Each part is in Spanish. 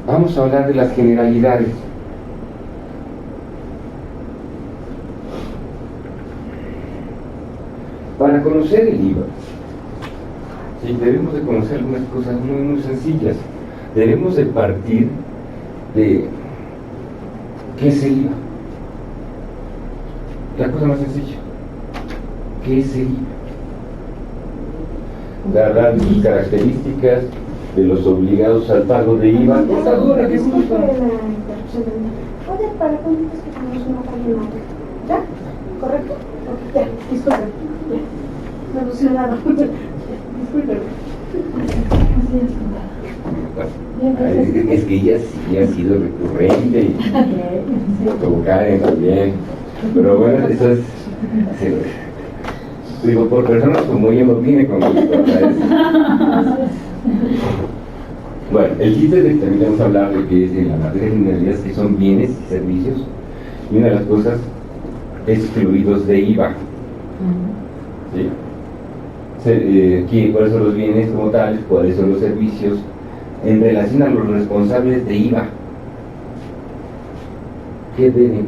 Vamos a hablar de las generalidades. Para conocer el IVA, sí, debemos de conocer algunas cosas muy sencillas. Debemos de partir de ¿qué es el IVA? La cosa más sencilla. ¿Qué es el IVA? Hablar de sus características, de los obligados al pago de IVA. ¿Puede para cuántos que tenemos una página? ¿Ya? ¿Correcto? Ok, ya, disculpen. Ya. Solucionado. Disculpen. Es que ella sí ha sido recurrente y como Karen también. Pero bueno, eso es. Digo, por personas como ella no tiene conflicto. Bueno, el chiste es de que también vamos a hablar de que es en la materia de generalidades que son bienes y servicios, y una de las cosas excluidos de IVA. ¿Sí? ¿Cuáles son los bienes como tales? ¿Cuáles son los servicios? En relación a los responsables de IVA, ¿qué deben?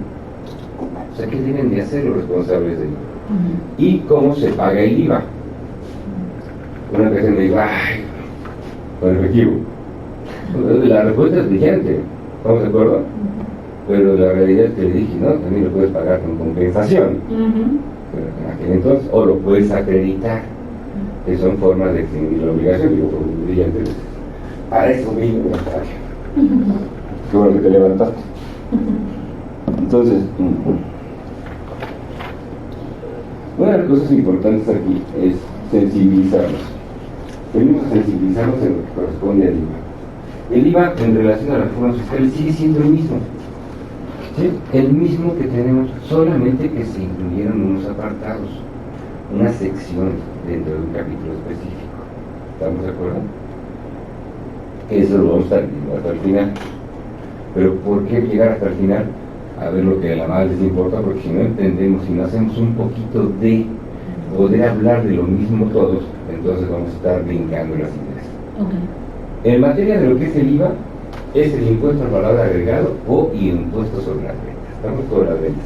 O sea, ¿qué deben de hacer los responsables de IVA? ¿Y cómo se paga el IVA? Una ocasión me digo, ¡ay! Con efectivo. La respuesta es brillante, ¿estamos de acuerdo? Pero la realidad es que le dije, no, también lo puedes pagar con compensación. Pero en aquel entonces, o lo puedes acreditar, que son formas de extinguir la obligación. Digo, brillante. Para eso mismo, qué bueno que te levantaste. Entonces, una de las cosas importantes aquí es sensibilizarnos. Venimos a sensibilizarnos en lo que corresponde al IVA. El IVA en relación a las reformas fiscales sigue siendo el mismo. ¿Sí? El mismo que tenemos, solamente que se incluyeron unos apartados, una sección dentro de un capítulo específico. ¿Estamos de acuerdo? Eso lo vamos a estar viendo hasta el final. Pero ¿por qué llegar hasta el final? A ver lo que a la madre les importa, porque si no entendemos, si no hacemos un poquito de poder hablar de lo mismo todos, entonces vamos a estar brincando las ideas. En materia de lo que es el IVA, es el impuesto al valor agregado o impuesto sobre las ventas. Estamos sobre las ventas.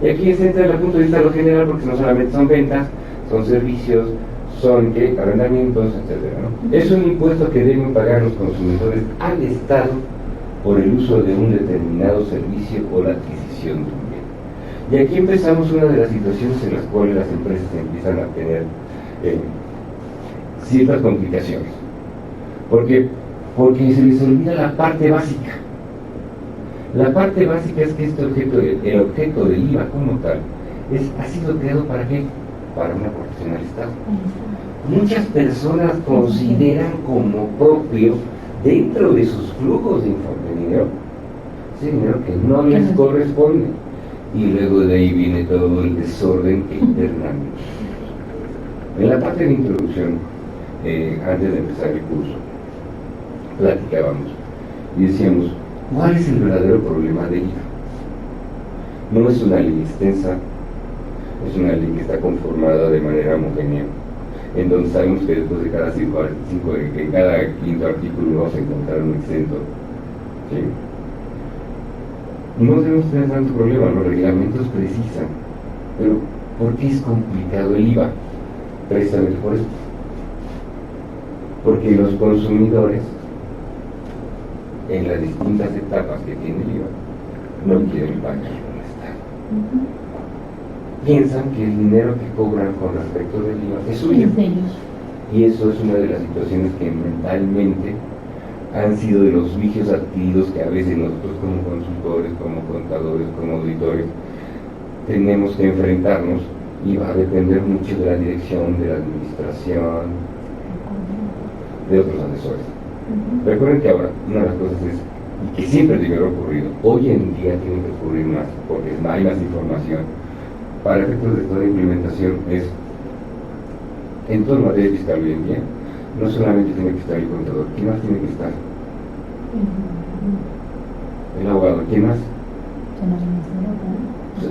Y aquí se entra desde el punto de vista de lo general, porque no solamente son ventas, son servicios, son arrendamientos, etcétera, ¿no? Es un impuesto que deben pagar los consumidores al Estado por el uso de un determinado servicio o la adquisición de un bien. Y aquí empezamos una de las situaciones en las cuales las empresas empiezan a tener ciertas complicaciones. Porque se les olvida la parte básica. La parte básica es que el objeto del IVA como tal, ha sido creado ¿para qué? Para una aportación al Estado. Muchas personas consideran como propio, dentro de sus flujos de dinero, ese dinero que no les corresponde. Y luego de ahí viene todo el desorden que internamente. En la parte de introducción, antes de empezar el curso, platicábamos y decíamos, ¿cuál es el verdadero problema del IVA? No es una ley extensa, es una ley que está conformada de manera homogénea, en donde sabemos que después de cada en cada quinto artículo vamos a encontrar un exento. ¿Sí? No debemos tener tanto problema, los reglamentos precisan, pero ¿por qué es complicado el IVA? Precisamente por eso. Porque los consumidores, en las distintas etapas que tiene el IVA, no quieren pagar al Estado. Piensan que el dinero que cobran con respecto del IVA es suyo. Y eso es una de las situaciones que mentalmente han sido de los vicios adquiridos que a veces nosotros como consultores, como contadores, como auditores, tenemos que enfrentarnos, y va a depender mucho de la dirección, de la administración, de otros asesores. Recuerden que ahora una de las cosas es, y que siempre debe haber ocurrido, hoy en día tiene que ocurrir más, porque hay más información, para efectos de toda implementación es, en toda materia fiscal hoy en día, no solamente tiene que estar el contador, ¿quién más tiene que estar? El abogado, ¿quién más?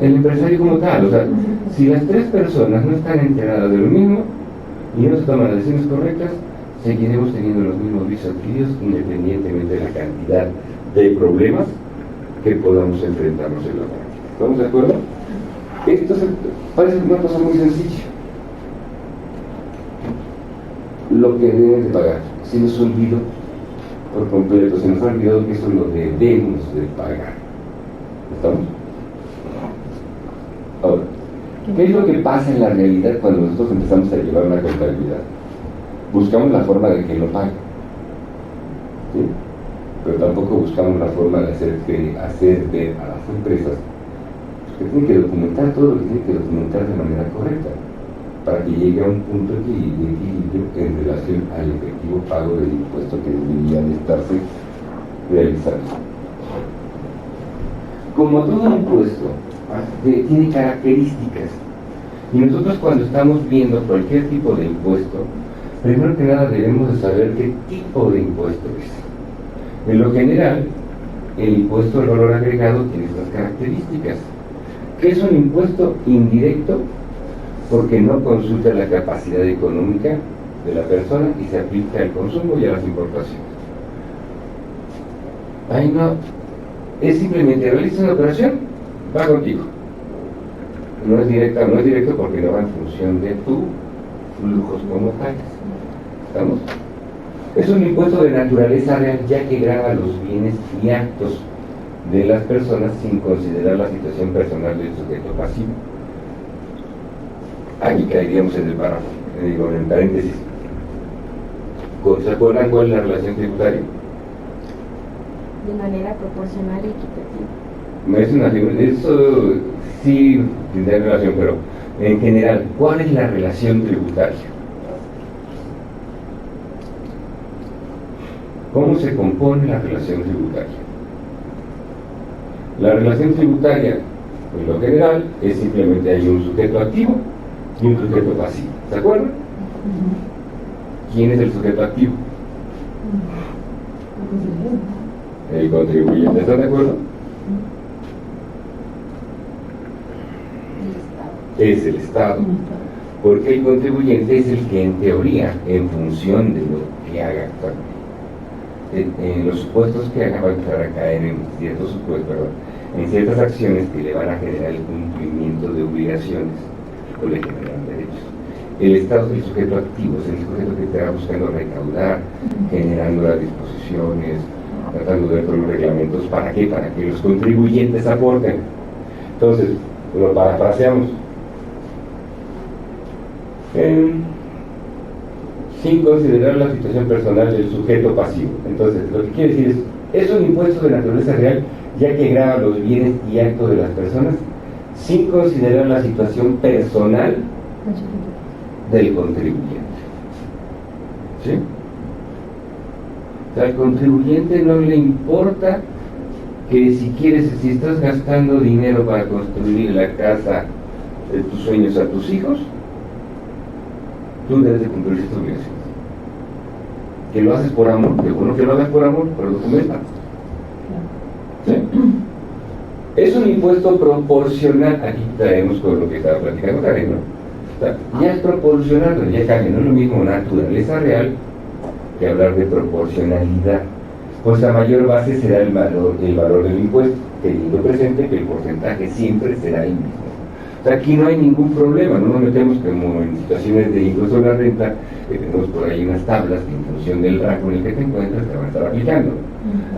El empresario como tal. O sea, si las tres personas no están enteradas de lo mismo y no se toman las decisiones correctas, seguiremos teniendo los mismos vicios adquiridos independientemente de la cantidad de problemas que podamos enfrentarnos en la práctica. ¿Estamos de acuerdo? Entonces, parece una cosa muy sencilla. Lo que deben de pagar, se nos olvidó por completo, se nos ha olvidado que eso lo debemos de pagar. ¿Estamos? Ahora, ¿qué es lo que pasa en la realidad cuando nosotros empezamos a llevar una contabilidad? Buscamos la forma de que lo pague, ¿sí? Pero tampoco buscamos la forma de hacer ver a las empresas que tienen que documentar todo lo que tienen que documentar de manera correcta para que llegue a un punto de equilibrio en relación al efectivo pago del impuesto que debería de estarse realizando. Como todo impuesto tiene características, y nosotros cuando estamos viendo cualquier tipo de impuesto, primero que nada debemos de saber qué tipo de impuesto es. En lo general, el impuesto al valor agregado tiene estas características. ¿Qué es un impuesto indirecto? Porque no consulta la capacidad económica de la persona y se aplica al consumo y a las importaciones. Ahí no, es simplemente realiza una operación, va contigo. No es directo porque no va en función de tus flujos como tales. ¿Estamos? Es un impuesto de naturaleza real, ya que grava los bienes y actos de las personas sin considerar la situación personal del sujeto pasivo. Aquí caeríamos en el párrafo, en el paréntesis. ¿Se acuerdan cuál es la relación tributaria? De manera proporcional y equitativa. Eso sí tendrá relación, pero en general, ¿cuál es la relación tributaria? ¿Cómo se compone la relación tributaria? La relación tributaria, en lo general, es simplemente hay un sujeto activo y un sujeto pasivo. ¿Se acuerdan? ¿Quién es el sujeto activo? El contribuyente. ¿Están de acuerdo? Es el Estado. Porque el contribuyente es el que, en teoría, en función de lo que haga actualmente, en los supuestos que haga, va a empezar a caer en ciertos supuestos, en ciertas acciones que le van a generar el cumplimiento de obligaciones o le generan derechos. El Estado es el sujeto activo, es el sujeto que estará buscando recaudar, generando las disposiciones, tratando de ver todos los reglamentos. ¿Para qué? Para que los contribuyentes aporten. Entonces, lo parafraseamos. Sin considerar la situación personal del sujeto pasivo. Entonces, lo que quiere decir es un impuesto de naturaleza real, ya que grava los bienes y actos de las personas, sin considerar la situación personal del contribuyente. ¿Sí? O sea, al contribuyente no le importa que si estás gastando dinero para construir la casa de tus sueños a tus hijos, tú debes de cumplir estas obligaciones. Que lo haces por amor, que bueno que lo hagas por amor, pero documenta. ¿Sí? Es un impuesto proporcional. Aquí traemos con lo que estaba platicando Karen, ¿no? O sea, ya es proporcional, pero ya cambia, no es lo mismo naturaleza real que hablar de proporcionalidad. Pues la mayor base será el valor del impuesto, teniendo presente que el porcentaje siempre será el mismo. O sea, aquí no hay ningún problema, no nos metemos como en situaciones de impuesto a la renta, que tenemos por ahí unas tablas que en función del rango en el que te encuentras te van a estar aplicando.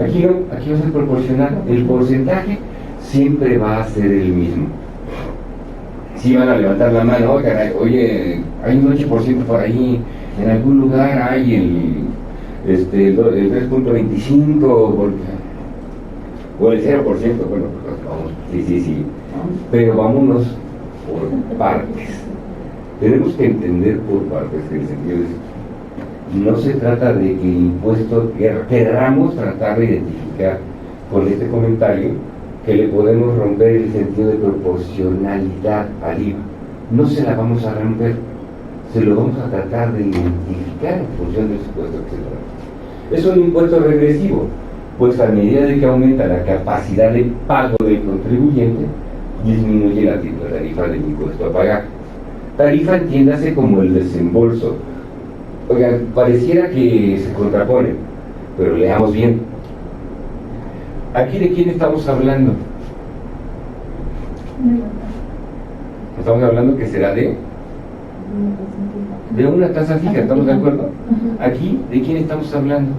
Aquí no, aquí va a ser proporcional, el porcentaje siempre va a ser el mismo. Si van a levantar la mano, oye, hay un 8% por ahí, en algún lugar hay el 3.25 o el 0%, bueno, pues vamos, sí, pero vámonos por partes. Tenemos que entender por partes, en el sentido de no se trata de que el impuesto, queramos tratar de identificar con este comentario que le podemos romper el sentido de proporcionalidad al IVA. No se la vamos a romper, se lo vamos a tratar de identificar en función del supuesto que se trata. Es un impuesto regresivo, pues a medida de que aumenta la capacidad de pago del contribuyente, disminuye la tarifa del impuesto a pagar. Tarifa entiéndase como el desembolso. Oigan, pareciera que se contraponen, pero leamos bien. ¿Aquí de quién estamos hablando? Estamos hablando que será de una tasa fija, ¿estamos de acuerdo? Aquí, ¿de quién estamos hablando?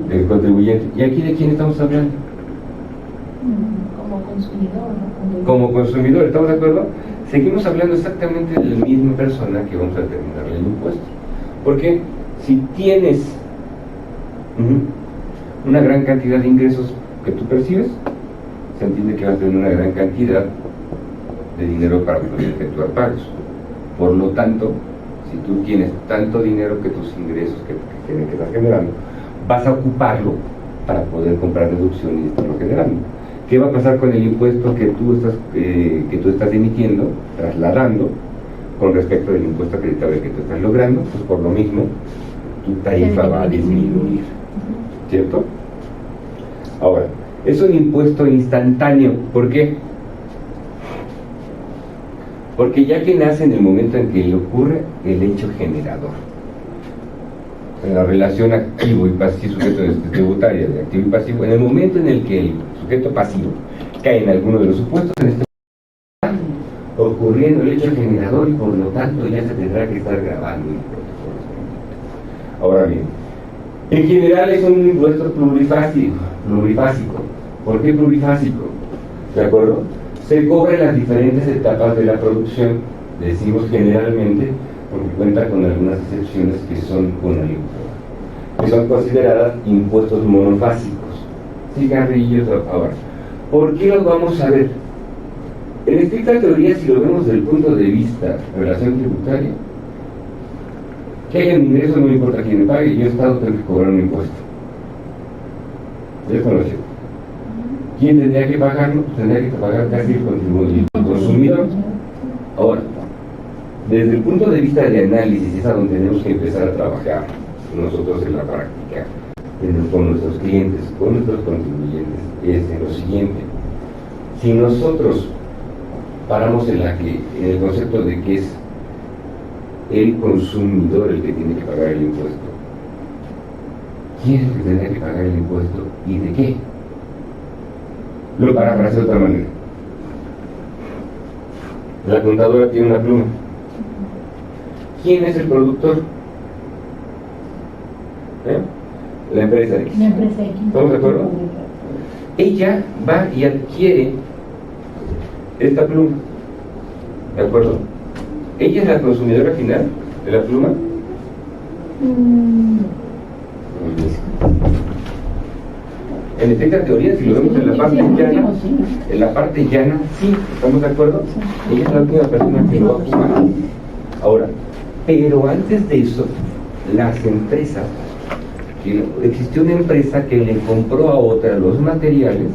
Del contribuyente. ¿Y aquí de quién estamos hablando? Como consumidor, ¿no? Como consumidor, ¿estamos de acuerdo? Seguimos hablando exactamente de la misma persona que vamos a determinarle el impuesto. Porque si tienes una gran cantidad de ingresos que tú percibes, se entiende que vas a tener una gran cantidad de dinero para poder efectuar pagos. Por lo tanto, si tú tienes tanto dinero que tus ingresos que estás generando, vas a ocuparlo para poder comprar deducción y estarlo generando. ¿Qué va a pasar con el impuesto que tú estás emitiendo, trasladando, con respecto al impuesto acreditable que tú estás logrando? Pues por lo mismo, tu tarifa va a disminuir, ¿cierto? Ahora, es un impuesto instantáneo. ¿Por qué? Porque ya que nace en el momento en que le ocurre el hecho generador. En la relación activo y pasivo, sujeto tributario de activo y pasivo, en el momento en el que el sujeto pasivo cae en alguno de los supuestos, en este momento, ocurriendo el hecho generador, y por lo tanto ya se tendrá que estar grabando el impuesto correspondiente. Ahora bien, en general es un impuesto plurifásico. ¿Por qué plurifásico? ¿De acuerdo? Se cobra en las diferentes etapas de la producción, decimos generalmente, porque cuenta con algunas excepciones que son consideradas impuestos monofásicos, cigarrillos. Ahora, ¿por qué los vamos a ver? En estricta teoría, si lo vemos desde el punto de vista de relación tributaria, que haya un ingreso no me importa quién me pague, yo Estado tengo que cobrar un impuesto. ¿Es conocido? ¿Quién tendría que pagarlo? Tendría que pagar casi el consumidor. Ahora, desde el punto de vista de análisis, es a donde tenemos que empezar a trabajar nosotros en la práctica, con nuestros clientes, con nuestros contribuyentes, es lo siguiente. Si nosotros paramos en el concepto de que es el consumidor el que tiene que pagar el impuesto, ¿quién es el que tendría que pagar el impuesto y de qué? Lo parafraseo de otra manera. La contadora tiene una pluma. ¿Quién es el productor? La empresa X. ¿Estamos de acuerdo? Ella va y adquiere esta pluma. ¿De acuerdo? ¿Ella es la consumidora final de la pluma? En estricta teoría, si lo vemos en la parte llana, sí, ¿estamos de acuerdo? Ella es la última persona que lo va a ocupar. Ahora, pero antes de eso, las empresas, existió una empresa que le compró a otra los materiales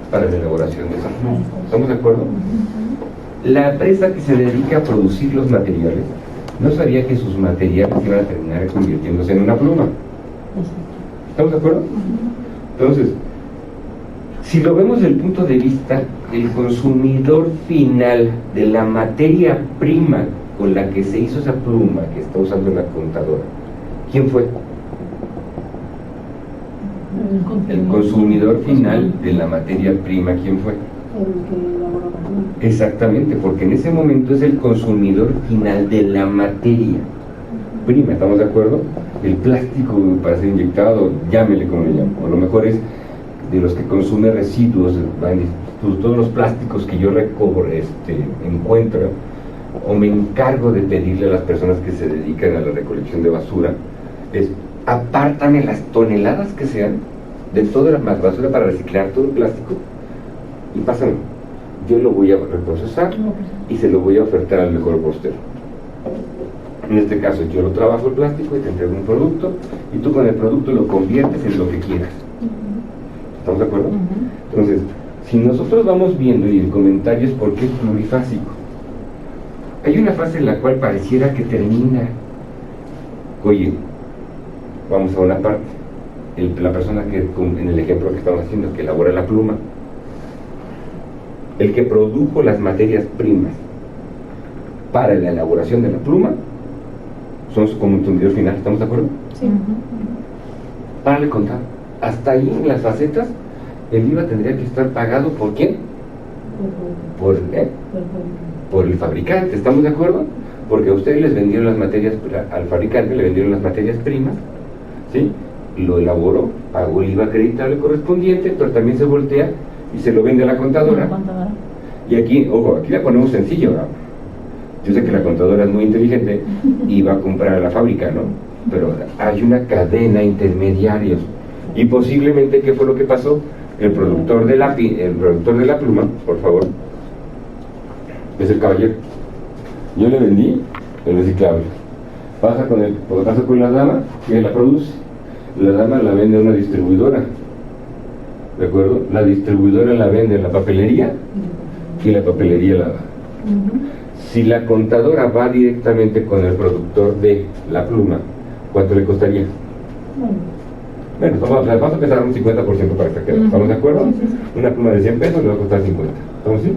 para la elaboración de esa pluma. ¿Estamos de acuerdo? La empresa que se dedica a producir los materiales no sabía que sus materiales iban a terminar convirtiéndose en una pluma. ¿Estamos de acuerdo? Entonces, si lo vemos desde el punto de vista del consumidor final de la materia prima con la que se hizo esa pluma que está usando la contadora, ¿quién fue? El consumidor final de la materia prima, ¿quién fue? El que elaboró la pluma. Exactamente, porque en ese momento es el consumidor final de la materia prima, ¿estamos de acuerdo? El plástico para ser inyectado, llámele como le llamo, a lo mejor es de los que consume residuos, todos los plásticos que yo encuentro o me encargo de pedirle a las personas que se dedican a la recolección de basura, es apártame las toneladas que sean de toda la basura para reciclar todo el plástico y pásame. Yo lo voy a reprocesar y se lo voy a ofertar al mejor postero. En este caso yo lo trabajo el plástico y te entrego un producto y tú con el producto lo conviertes en lo que quieras. ¿Estamos de acuerdo? Entonces, si nosotros vamos viendo, y el comentario es por qué es plurifásico, hay una fase en la cual pareciera que termina. Oye, vamos a una parte, la persona que, en el ejemplo que estamos haciendo, que elabora la pluma, el que produjo las materias primas para la elaboración de la pluma, son su consumidor final, ¿estamos de acuerdo? Sí. Para el contar. hasta ahí en las facetas, el IVA tendría que estar pagado ¿por quién? Por el fabricante, ¿estamos de acuerdo? Porque a ustedes les vendieron las materias, al fabricante le vendieron las materias primas, ¿sí? Lo elaboró, pagó el IVA acreditable correspondiente, pero también se voltea y se lo vende a la contadora. Y aquí, ojo, aquí la ponemos sencillo, ¿no? Yo sé que la contadora es muy inteligente y va a comprar a la fábrica, ¿no? Pero hay una cadena intermediaria. Y posiblemente, ¿qué fue lo que pasó? El productor de la pluma, por favor, es el caballero. Yo le vendí el reciclable. Pasa con la dama, que la produce. La dama la vende a una distribuidora. ¿De acuerdo? La distribuidora la vende en la papelería y la papelería la da. Si la contadora va directamente con el productor de la pluma, ¿cuánto le costaría? Bueno, vamos a empezar un 50% para que quede. ¿Estamos de acuerdo? Una pluma de 100 pesos le va a costar 50. ¿Estamos así?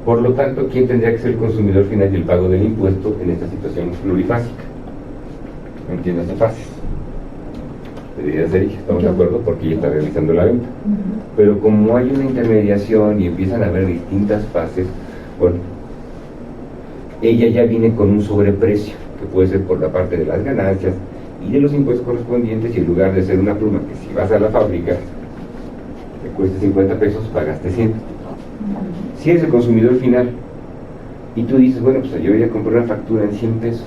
Por lo tanto, ¿quién tendría que ser el consumidor final y el pago del impuesto en esta situación plurifásica? Entiéndase fácil. Debería ser ella, ¿estamos de acuerdo? Porque ella está realizando la venta. Pero como hay una intermediación y empiezan a haber distintas fases, bueno, ella ya viene con un sobreprecio, que puede ser por la parte de las ganancias y de los impuestos correspondientes, y en lugar de ser una pluma que si vas a la fábrica te cueste 50 pesos, pagaste 100. Si eres el consumidor final y tú dices, bueno, pues yo voy a comprar una factura en 100 pesos,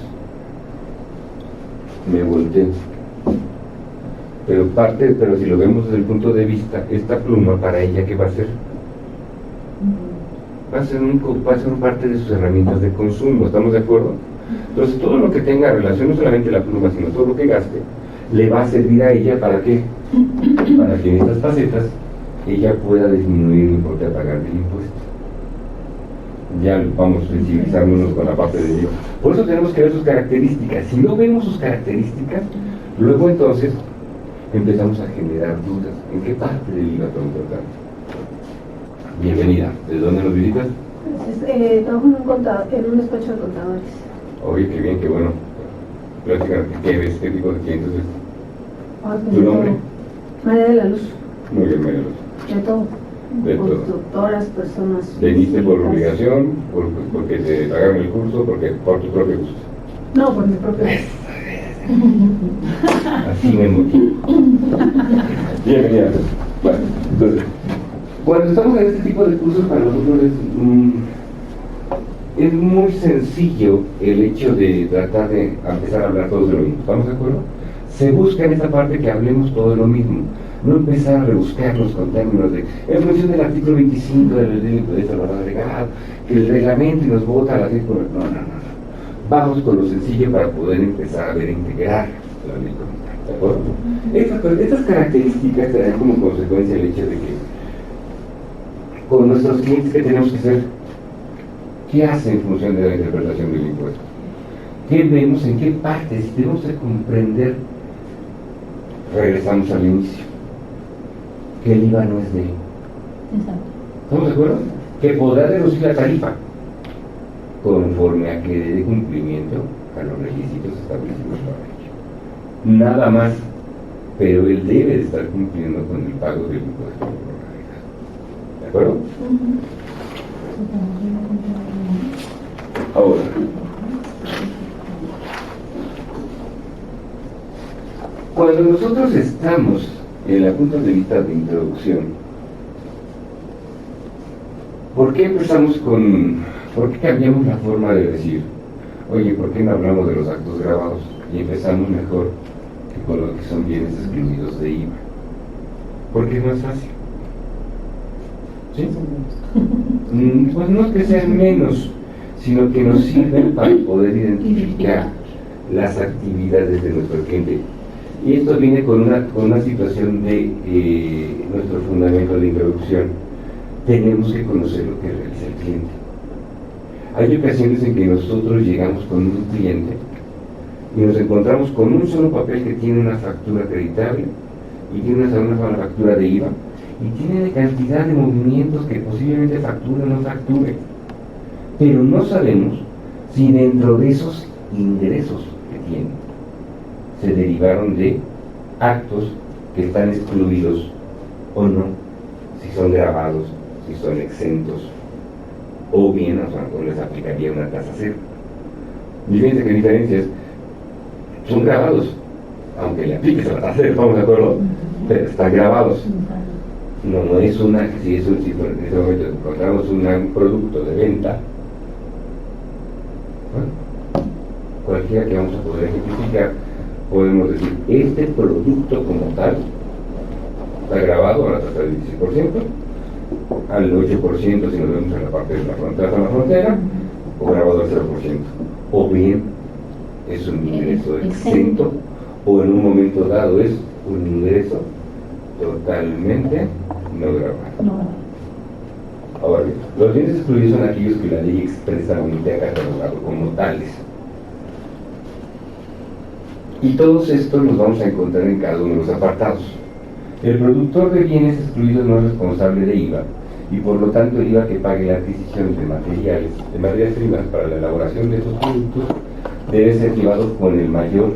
me volteo. Pero si lo vemos desde el punto de vista, esta pluma para ella, ¿qué va a hacer? Va a ser parte de sus herramientas de consumo, ¿estamos de acuerdo? Entonces todo lo que tenga relación, no solamente la pluma, sino todo lo que gaste, le va a servir a ella, ¿para qué? Para que en estas facetas ella pueda disminuir el importe a pagar del impuesto. Ya vamos a sensibilizarnos con la parte de ello. Por eso tenemos que ver sus características. Si no vemos sus características, luego entonces empezamos a generar dudas. ¿En qué parte del IVA tan importante? Bienvenida. ¿De dónde nos visitas? Trabajo en un despacho de contadores. Oye, qué bien, qué bueno. Prácticamente, ¿qué ves? ¿Qué tipo de clientes ves? ¿Tu nombre? María de la Luz. Muy bien, María de la Luz. De todo. De todo. Constructoras, personas. ¿Veniste por obligación? ¿Porque te pagaron el curso? ¿Por tu propio gusto? No, por mi propio gusto. Así me motivo. Bienvenida. Bueno, entonces, cuando estamos en este tipo de cursos, para nosotros es muy sencillo el hecho de tratar de empezar a hablar todos de lo mismo. ¿Estamos de acuerdo? Se busca en esta parte que hablemos todo de lo mismo. No empezar a rebuscarnos con términos de, en función del artículo 25 de la ley de impuestos al valor agregado, que el reglamento y nos vota a las 6 por... No. Vamos con lo sencillo para poder empezar a ver integrar la ley comunitaria, ¿de acuerdo? Estas características traen como consecuencia el hecho de que con nuestros clientes, ¿qué tenemos que hacer? ¿Qué hace en función de la interpretación del impuesto? ¿Qué vemos? ¿En qué partes? Si tenemos que comprender, regresamos al inicio, que el IVA no es ley. ¿Estamos de acuerdo? Que podrá reducir la tarifa conforme a que dé cumplimiento a los requisitos establecidos para ello. Nada más, pero él debe de estar cumpliendo con el pago del impuesto. ¿De acuerdo? Ahora, cuando nosotros estamos en la punto de vista de introducción, ¿por qué empezamos por qué cambiamos la forma de decir, oye, ¿por qué no hablamos de los actos grabados y empezamos mejor que con lo que son bienes excluidos de IVA? Porque es más fácil. ¿Sí? Pues no es que sean menos, sino que nos sirven para poder identificar las actividades de nuestro cliente. Y esto viene con una situación de nuestro fundamento de introducción. Tenemos que conocer lo que realiza el cliente. Hay ocasiones en que nosotros llegamos con un cliente y nos encontramos con un solo papel que tiene una factura acreditable y tiene una factura de IVA y tiene cantidad de movimientos que posiblemente facture o no facture, pero no sabemos si dentro de esos ingresos que tiene se derivaron de actos que están excluidos o no, si son grabados, si son exentos, o bien o les aplicaría una tasa cero. Y fíjense que diferencias son grabados, aunque le apliques a la tasa cero, ¿estamos de acuerdo? Pero están grabados. No es una, si en este momento encontramos un producto de venta, bueno, cualquiera que vamos a poder ejemplificar, podemos decir, este producto como tal está grabado a la tasa del 16%, al 8% si nos vemos en la parte de la frontera, o grabado al 0%, o bien es un ingreso exento, o en un momento dado es un ingreso totalmente no grabado. Ahora bien, los bienes excluidos son aquellos que la ley expresamente ha catalogado como tales. Y todos estos los vamos a encontrar en cada uno de los apartados. El productor de bienes excluidos no es responsable de IVA, y por lo tanto el IVA que pague la adquisición de materias primas para la elaboración de estos productos debe ser llevado con el mayor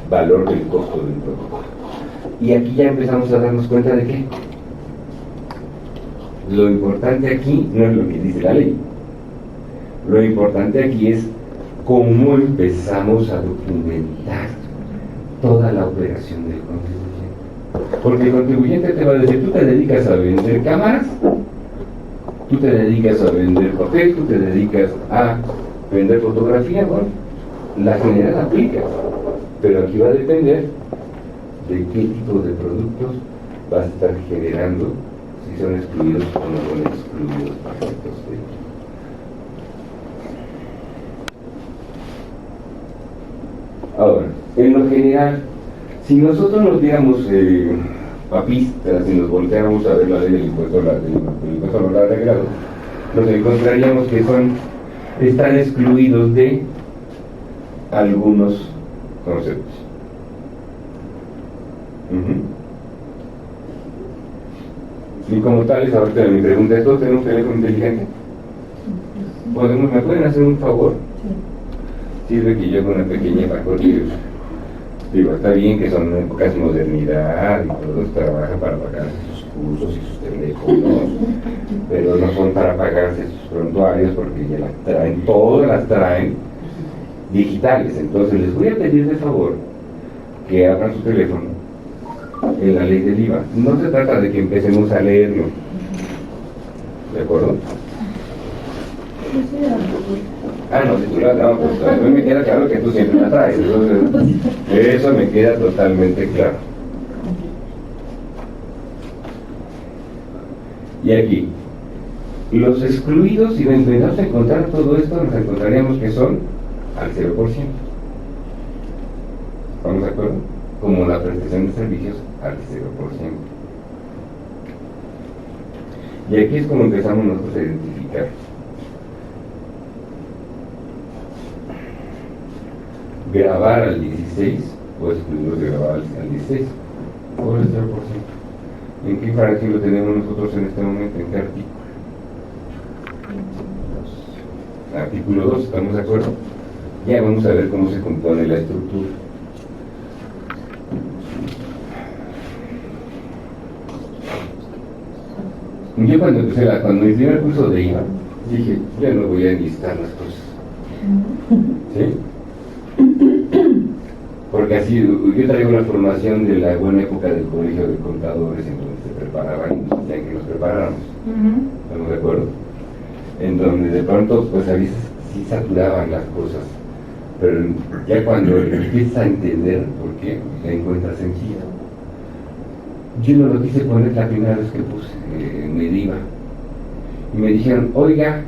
valor del costo del producto. Y aquí ya empezamos a darnos cuenta de que lo importante aquí no es lo que dice la ley. Lo importante aquí es cómo empezamos a documentar toda la operación del contribuyente. Porque el contribuyente te va a decir, tú te dedicas a vender cámaras, tú te dedicas a vender papel, tú te dedicas a vender fotografía, bueno, la general aplica, pero aquí va a depender de qué tipo de productos vas a estar generando, si son excluidos o no son excluidos para efectos de... Ahora, en lo general, si nosotros nos diéramos papistas y nos volteáramos a ver la ley del impuesto al valor agregado, nos encontraríamos que están excluidos de algunos conceptos. Y como tales, ahorita me pregunta, ¿todos tenemos un teléfono inteligente? ¿Me pueden hacer un favor? Sirve que yo con una pequeña pacote, digo, está bien que son épocas de modernidad y todos trabajan para pagarse sus cursos y sus teléfonos, pero no son para pagarse sus prontuarios porque ya las traen, todas las traen digitales. Entonces les voy a pedir de favor que abran su teléfono en la ley del IVA. No se trata de que empecemos a leerlo, ¿de acuerdo? No, si tú pues a mí me queda claro que tú siempre la traes, entonces eso me queda totalmente claro. Y aquí, los excluidos, si intentamos encontrar todo esto, nos encontraríamos que son al 0%. ¿Estamos de acuerdo? Como la prestación de servicios al 0%. Y aquí es como empezamos nosotros a identificar. Grabar al 16 o excluirlos de grabar al 16 por el 0%. ¿En qué fracción lo tenemos nosotros en este momento? ¿En qué artículo? Artículo 2, ¿estamos de acuerdo? Ya vamos a ver cómo se compone la estructura. Yo cuando empecé cuando hice el curso de IVA, dije, ya no voy a enlistar las cosas. ¿Sí? Porque así, yo traigo la formación de la buena época del colegio de contadores, en donde se preparaban y nos decían que nos preparáramos. ¿Estamos de acuerdo? En donde de pronto, pues a veces sí saturaban las cosas, pero ya cuando empiezas a entender por qué, la encuentras sencilla. Yo no lo quise poner la primera vez que puse Mediva. Y me dijeron, oiga,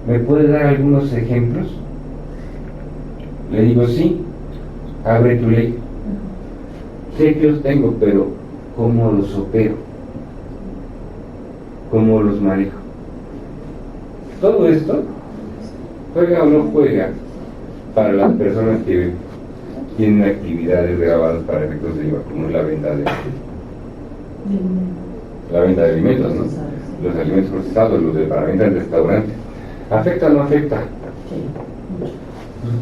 ¿me puede dar algunos ejemplos? Le digo, sí, abre tu ley. Sé que los tengo, pero ¿cómo los opero? ¿Cómo los manejo? Todo esto, juega o no juega, para las personas que tienen actividades grabadas para efectos de IVA, como es la venta de alimentos, ¿no? Los alimentos procesados, los para venta en restaurantes. ¿Afecta o no afecta?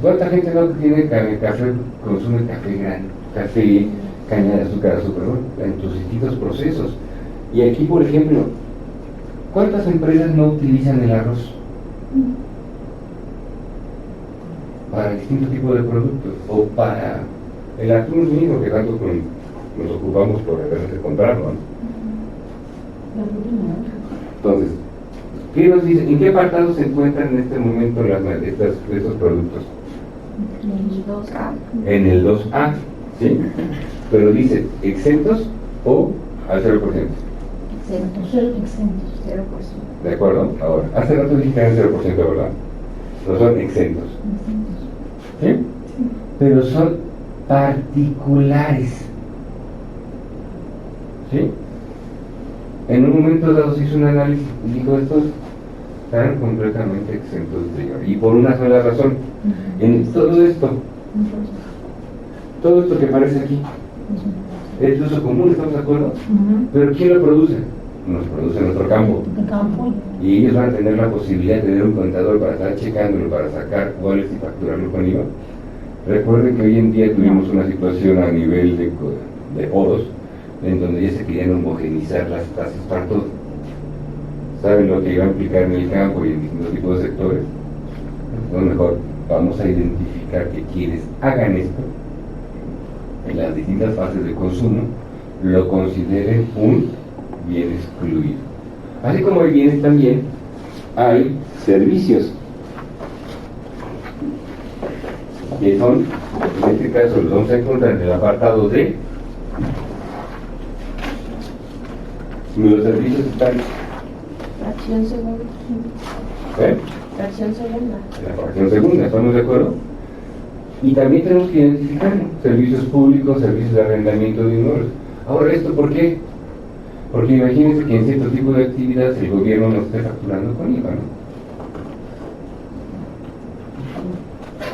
¿Cuánta gente no tiene café, consume café grande, café caña de azúcar, en tus distintos procesos. Y aquí, por ejemplo, ¿cuántas empresas no utilizan el arroz para distintos tipos de productos? O para el atún mismo, que tanto nos ocupamos por a veces de comprarlo, ¿no? Entonces, ¿qué nos dice? ¿En qué apartado se encuentran en este momento estos productos? En el 2A, ¿sí? Pero dice, ¿exentos o al 0%? Exentos. 0%. ¿De acuerdo? Ahora, hace rato dije que eran 0%, ¿verdad? No son exentos. ¿Sí? Pero son particulares. ¿Sí? En un momento dado se hizo un análisis y dijo, estos están completamente exentos de IVA. Y por una sola razón. En todo esto que aparece aquí es de uso común, ¿estamos de acuerdo? Pero ¿quién lo produce? Nos produce nuestro campo. Y ellos van a tener la posibilidad de tener un contador para estar checándolo, para sacar cuáles y facturarlo con IVA. Recuerden que hoy en día tuvimos una situación a nivel de foros en donde ya se querían homogenizar las tasas para todo. ¿Saben lo que iba a implicar en el campo y en distintos tipos de sectores? Entonces mejor vamos a identificar que quienes hagan esto en las distintas fases de consumo lo consideren un bien excluido. Así como hay bienes, también hay servicios que son, en este caso los vamos a encontrar en el apartado de los servicios están Fracción segunda. Fracción segunda. La fracción segunda, ¿estamos de acuerdo? Y también tenemos que identificar servicios públicos, servicios de arrendamiento de inmuebles. Ahora, ¿esto por qué? Porque imagínense que en cierto tipo de actividades el gobierno no esté facturando con IVA, ¿no?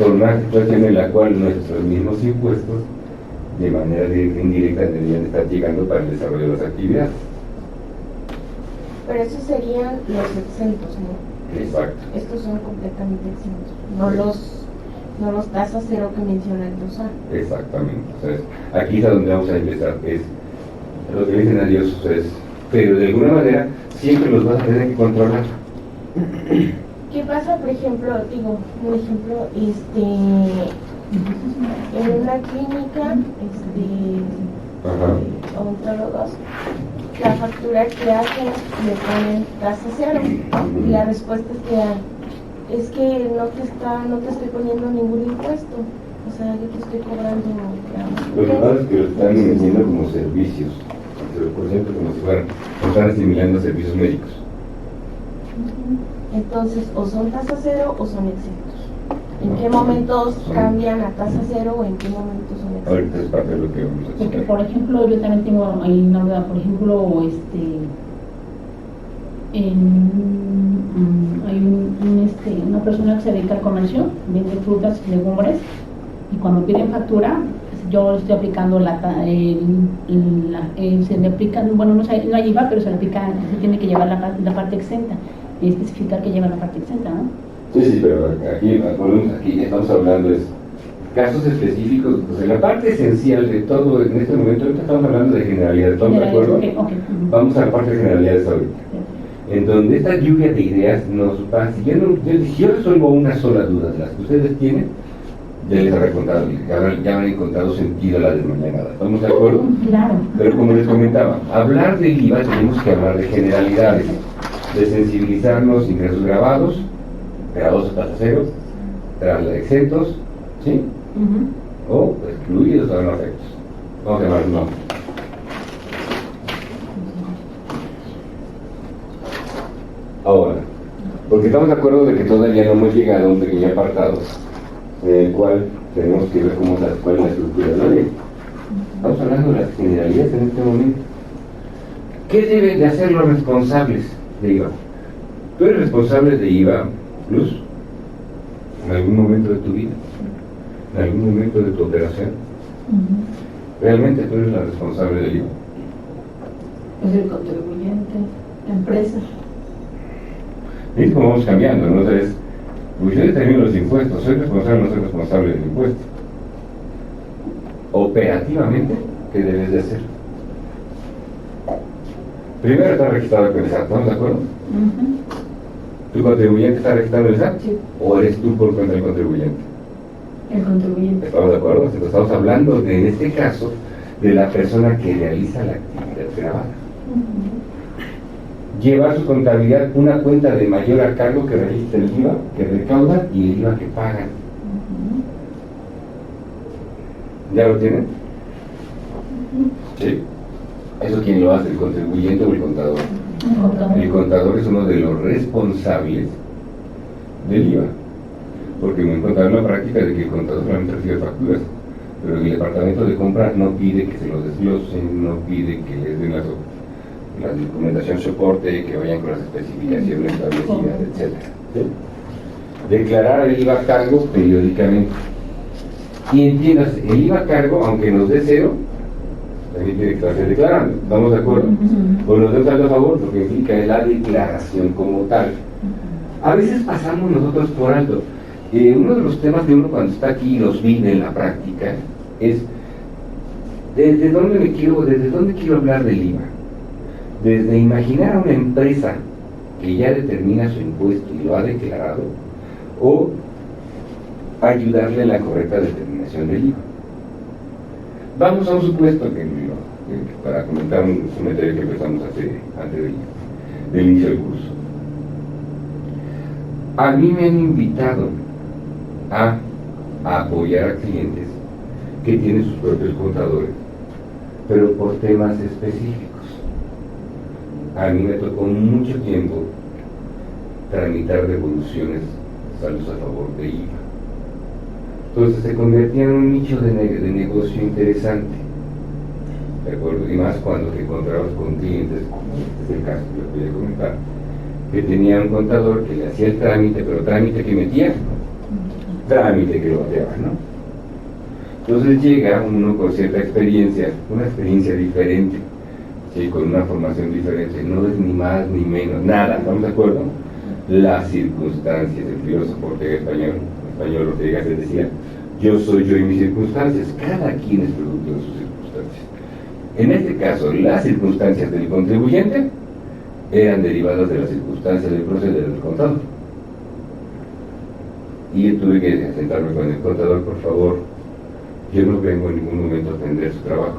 Con una situación en la cual nuestros mismos impuestos, de manera directa e indirecta, deberían estar llegando para el desarrollo de las actividades. Pero esos serían los exentos, ¿no? Exacto. Estos son completamente exentos, no los tasas cero que menciona el 2A. Exactamente. Entonces, aquí es a donde vamos a empezar, es lo que dicen a Dios, pero de alguna manera siempre los vas a tener que controlar. ¿Qué pasa, por ejemplo, un ejemplo, en una clínica, odontólogos, la factura que hacen le ponen tasa cero y la respuesta es que dan, es que no te estoy poniendo ningún impuesto, o sea, yo te estoy cobrando. Lo que pasa es que lo están vendiendo como servicios, por ejemplo, como si fueran, están asimilando servicios médicos. Entonces, o son tasa cero o son exentos. ¿En qué momentos cambian a tasa cero o en qué momentos son exentos? Ahorita es parte de lo que vamos a Porque, checar. por ejemplo, yo también tengo ahí una duda, por ejemplo, hay una persona que se dedica al comercio, vende frutas y legumbres, y cuando piden factura, yo estoy aplicando se le aplican, bueno, no hay IVA, pero se le aplica, se tiene que llevar la parte exenta, y especificar que lleva la parte exenta, ¿no? Sí, pero aquí estamos hablando de casos específicos, pues en la parte esencial de todo, en este momento, ahorita estamos hablando de generalidades, ¿estamos de acuerdo? Okay. Vamos a la parte de generalidades ahorita, en donde esta lluvia de ideas nos va, si yo resuelvo una sola duda de las que ustedes tienen, ya les habré contado, ya habrán encontrado sentido a la desmañanada, ¿estamos de acuerdo? Claro. Pero como les comentaba, hablar del IVA tenemos que hablar de generalidades, de sensibilizarnos, ingresos grabados, grabados a tasa cero, exentos, ¿sí? O excluidos o no afectos. Vamos a llamar un nombre. Ahora, porque estamos de acuerdo de que todavía no hemos llegado a un pequeño apartado en el cual tenemos que ver cuál es la estructura de la ley. Estamos hablando de las generalidades en este momento. ¿Qué deben de hacer los responsables de IVA? Tú eres responsable de IVA Plus en algún momento de tu vida, en algún momento de tu operación. Realmente tú eres la responsable del IVA. Es el contribuyente, la empresa. Y es como vamos cambiando, ¿no? Entonces, pues yo determino los impuestos, soy responsable o no soy responsable del impuesto. Operativamente, ¿qué debes de hacer? Primero está registrado con el SAT, ¿estamos de acuerdo? ¿Tu contribuyente está registrado en el SAT? Sí. ¿O eres tú por cuenta del contribuyente? El contribuyente. ¿Estamos de acuerdo? Entonces, estamos hablando, en este caso, de la persona que realiza la actividad grabada. Lleva a su contabilidad una cuenta de mayor a cargo que registra el IVA, que recauda y el IVA que pagan. ¿Ya lo tienen? ¿Sí? ¿Eso quién lo hace? ¿El contribuyente o el contador? El contador es uno de los responsables del IVA. Porque me encontraron la práctica de que el contador solamente recibe facturas, pero el departamento de compras no pide que se los desglosen, no pide que les den la documentación soporte, que vayan con las especificaciones establecidas, etc. ¿Sí? Declarar el IVA a cargo periódicamente. Y entiendas, el IVA a cargo, aunque nos dé cero, también tiene que estarse declarando. ¿Estamos de acuerdo? O nos dé un saldo a favor, lo que implica es la declaración como tal. A veces pasamos nosotros por alto. Uno de los temas que uno cuando está aquí y los vive en la práctica es ¿desde dónde quiero hablar del IVA? Desde imaginar a una empresa que ya determina su impuesto y lo ha declarado, o ayudarle en la correcta determinación del IVA. Vamos a un supuesto que para comentar un comentario que empezamos antes del inicio del curso. A mí me han invitado a apoyar a clientes que tienen sus propios contadores, pero por temas específicos. A mí me tocó mucho tiempo tramitar devoluciones, saldos a favor de IVA. Entonces se convertía en un nicho de negocio interesante, ¿de acuerdo? Y más cuando te encontrabas con clientes, como este es el caso que les voy a comentar, que tenía un contador que le hacía el trámite, pero trámite que metía, trámite que lo bateaba, ¿no? Entonces llega uno con cierta experiencia, una experiencia diferente, ¿sí? Con una formación diferente, no es ni más ni menos, nada, ¿estamos de acuerdo? Las circunstancias, el filósofo Ortega español Ortega se decía, yo soy yo y mis circunstancias, cada quien es producto de sus circunstancias. En este caso, las circunstancias del contribuyente eran derivadas de las circunstancias del proceder del contador. Y yo tuve que sentarme con el contador, por favor, yo no vengo en ningún momento a atender su trabajo.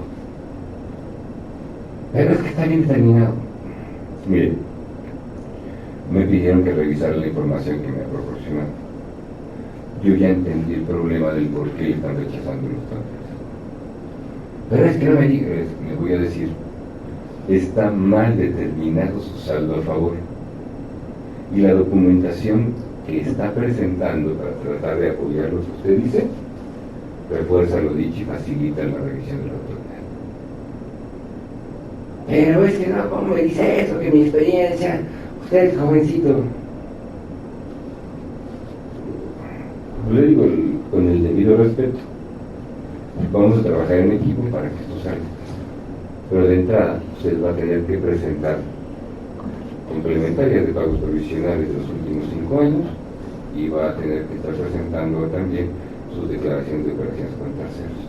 Pero es que está bien determinado. Mire, me pidieron que revisara la información que me ha proporcionado. Yo ya entendí el problema del por qué están rechazando los trámites. Pero es que no me digas, le voy a decir, está mal determinado su saldo a favor. Y la documentación que está presentando para tratar de apoyar lo que usted dice, refuerza lo dicho y facilita la revisión de la autoridad. Pero es que no, ¿cómo me dice eso? Que mi experiencia, usted es jovencito. Yo le digo con el debido respeto, vamos a trabajar en equipo para que esto salga. Pero de entrada, usted va a tener que presentar complementarias de pagos provisionales de los últimos 5 años y va a tener que estar presentando también sus declaraciones de operaciones con terceros.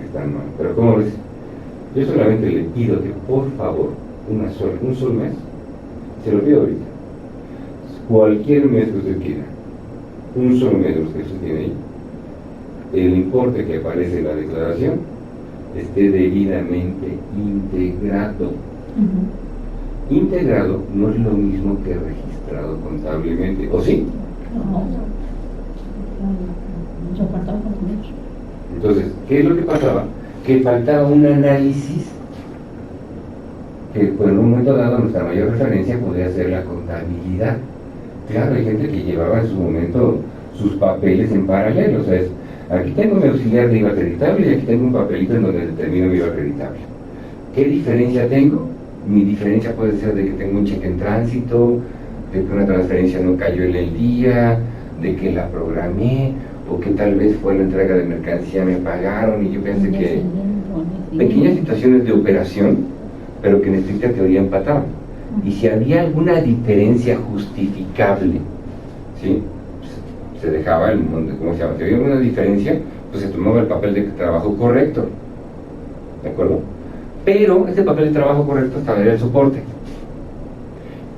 Están mal. Pero ¿cómo ves? Yo solamente le pido que por favor, un solo mes, se lo pido ahorita, cualquier mes que usted quiera, un solo mes de los que usted tiene ahí, el importe que aparece en la declaración esté debidamente integrado. Integrado no es lo mismo que registrado contablemente, ¿o sí? Entonces, ¿qué es lo que pasaba? Que faltaba un análisis que pues, en un momento dado nuestra mayor referencia podría ser la contabilidad. Claro, hay gente que llevaba en su momento sus papeles en paralelo, o sea, aquí tengo mi auxiliar de IVA acreditable y aquí tengo un papelito en donde determino mi IVA acreditable. ¿Qué diferencia tengo? Mi diferencia puede ser de que tengo un cheque en tránsito, de que una transferencia no cayó en el día, de que la programé, o que tal vez fue la entrega de mercancía, me pagaron y yo pensé que pequeñas situaciones de operación, pero que en estricta teoría empataban. Y si había alguna diferencia justificable, ¿sí? Se dejaba el mundo, ¿cómo se llama? Si había alguna diferencia, pues se tomaba el papel de trabajo correcto. ¿de acuerdo? Pero este papel de trabajo correcto estaba en el soporte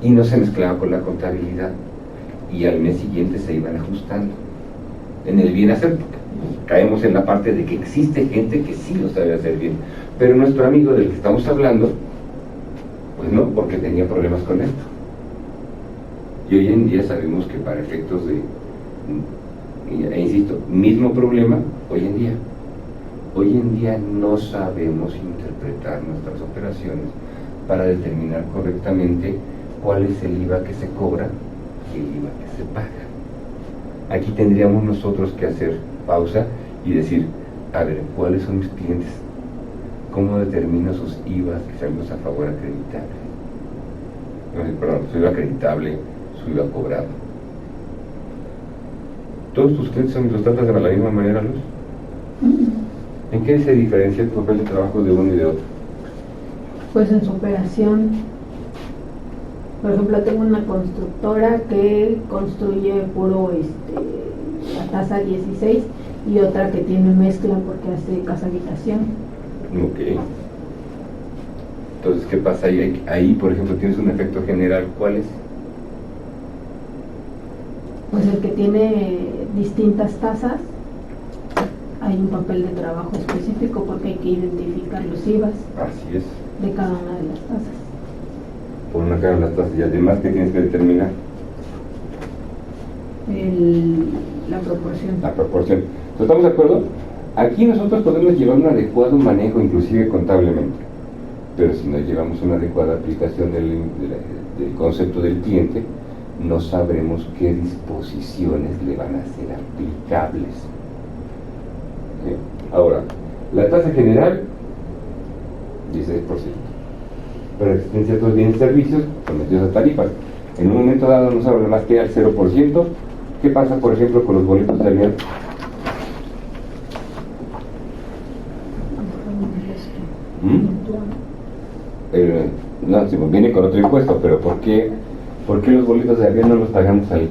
y no se mezclaba con la contabilidad, y al mes siguiente se iban ajustando en el bien hacer, porque caemos en la parte de que existe gente que sí lo sabe hacer bien, pero nuestro amigo del que estamos hablando, pues no, porque tenía problemas con esto. Y hoy en día sabemos que para efectos de, insisto, mismo problema, hoy en día no sabemos interpretar nuestras operaciones para determinar correctamente cuál es el IVA que se cobra y el IVA que se paga. Aquí tendríamos nosotros que hacer pausa y decir, a ver, ¿cuáles son mis clientes? ¿Cómo determino sus IVAs que sean los a favor acreditable? Perdón, su IVA acreditable, su IVA cobrado. ¿Todos tus clientes los tratas de la misma manera, Luz? ¿En qué se diferencia el papel de trabajo de uno y de otro? Pues en su operación, por ejemplo, tengo una constructora que construye puro la tasa 16 y otra que tiene mezcla porque hace casa habitación. Ok. Entonces, ¿qué pasa ahí? Ahí, por ejemplo, tienes un efecto general. ¿Cuál es? Pues el que tiene distintas tasas, hay un papel de trabajo específico porque hay que identificar los IVAs Así es. de cada una de las tasas. Por una cara de las tasas y además, ¿qué tienes que determinar? La proporción. La proporción. Entonces, ¿estamos de acuerdo? Aquí nosotros podemos llevar un adecuado manejo, inclusive contablemente, pero si no llevamos una adecuada aplicación del concepto del cliente, no sabremos qué disposiciones le van a ser aplicables. ¿Sí? Ahora, la tasa general, 16%. Pero existen ciertos bienes y servicios sometidos a tarifas. En un momento dado no sabe más que al 0%. ¿Qué pasa, por ejemplo, con los boletos de avión? No, si viene con otro impuesto, pero ¿por qué los boletos de avión no los pagamos al 16%?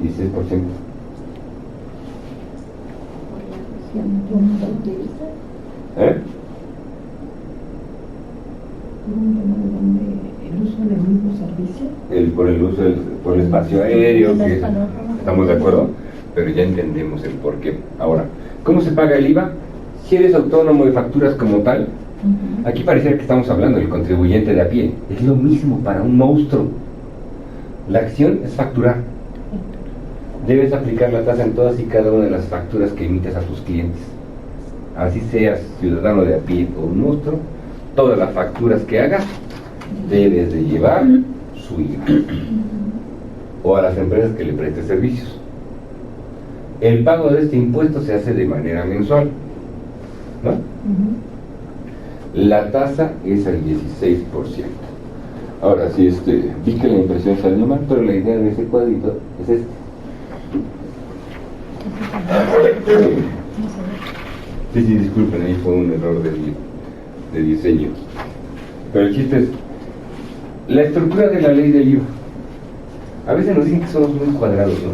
¿Eh? ¿El uso del mismo servicio? Por el uso por el espacio aéreo, que estamos de acuerdo, pero ya entendemos el por qué. Ahora, ¿cómo se paga el IVA? Si eres autónomo de facturas como tal, aquí pareciera que estamos hablando del contribuyente de a pie. Es lo mismo para un monstruo. La acción es facturar. Debes aplicar la tasa en todas y cada una de las facturas que emites a tus clientes. Así seas ciudadano de a pie o un monstruo, todas las facturas que hagas debes de llevar su IVA. O a las empresas que le prestes servicios. El pago de este impuesto se hace de manera mensual, ¿no? La tasa es al 16%. Ahora sí, vi que la impresión salió mal, pero la idea de ese cuadrito es este. Sí, disculpen, ahí fue un error de diseño. Pero el chiste es la estructura de la ley del IVA. A veces nos dicen que somos muy cuadrados, ¿no?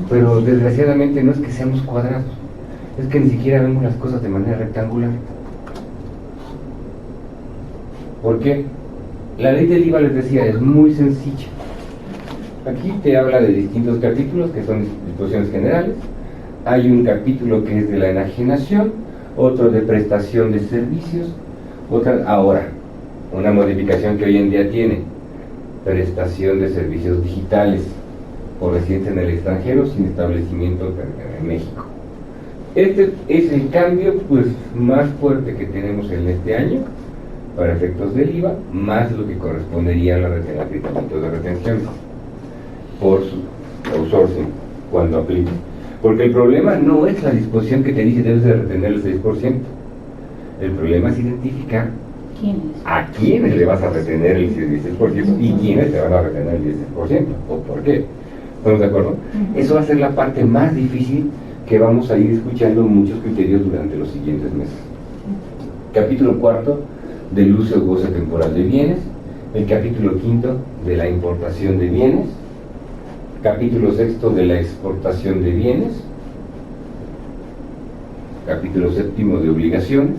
Pero desgraciadamente no es que seamos cuadrados, es que ni siquiera vemos las cosas de manera rectangular. ¿Por qué? La ley del IVA, les decía, es muy sencilla. Aquí te habla de distintos capítulos que son disposiciones generales. Hay un capítulo que es de la enajenación, otro de prestación de servicios, ahora, una modificación que hoy en día tiene, prestación de servicios digitales por residentes en el extranjero sin establecimiento en México. Este es el cambio pues más fuerte que tenemos en este año para efectos del IVA, más lo que correspondería al acreditamiento de retenciones por su outsourcing cuando aplique. Porque el problema no es la disposición que te dice debes de retener el 6%. El problema es identificar a quiénes le vas a retener el 16% y quiénes te van a retener el 16%, o por qué. ¿Estamos de acuerdo? Eso va a ser la parte más difícil que vamos a ir escuchando muchos criterios durante los siguientes meses. Capítulo 4 del uso o goce temporal de bienes, el capítulo 5 de la importación de bienes, capítulo 6 de la exportación de bienes, capítulo 7 de obligaciones,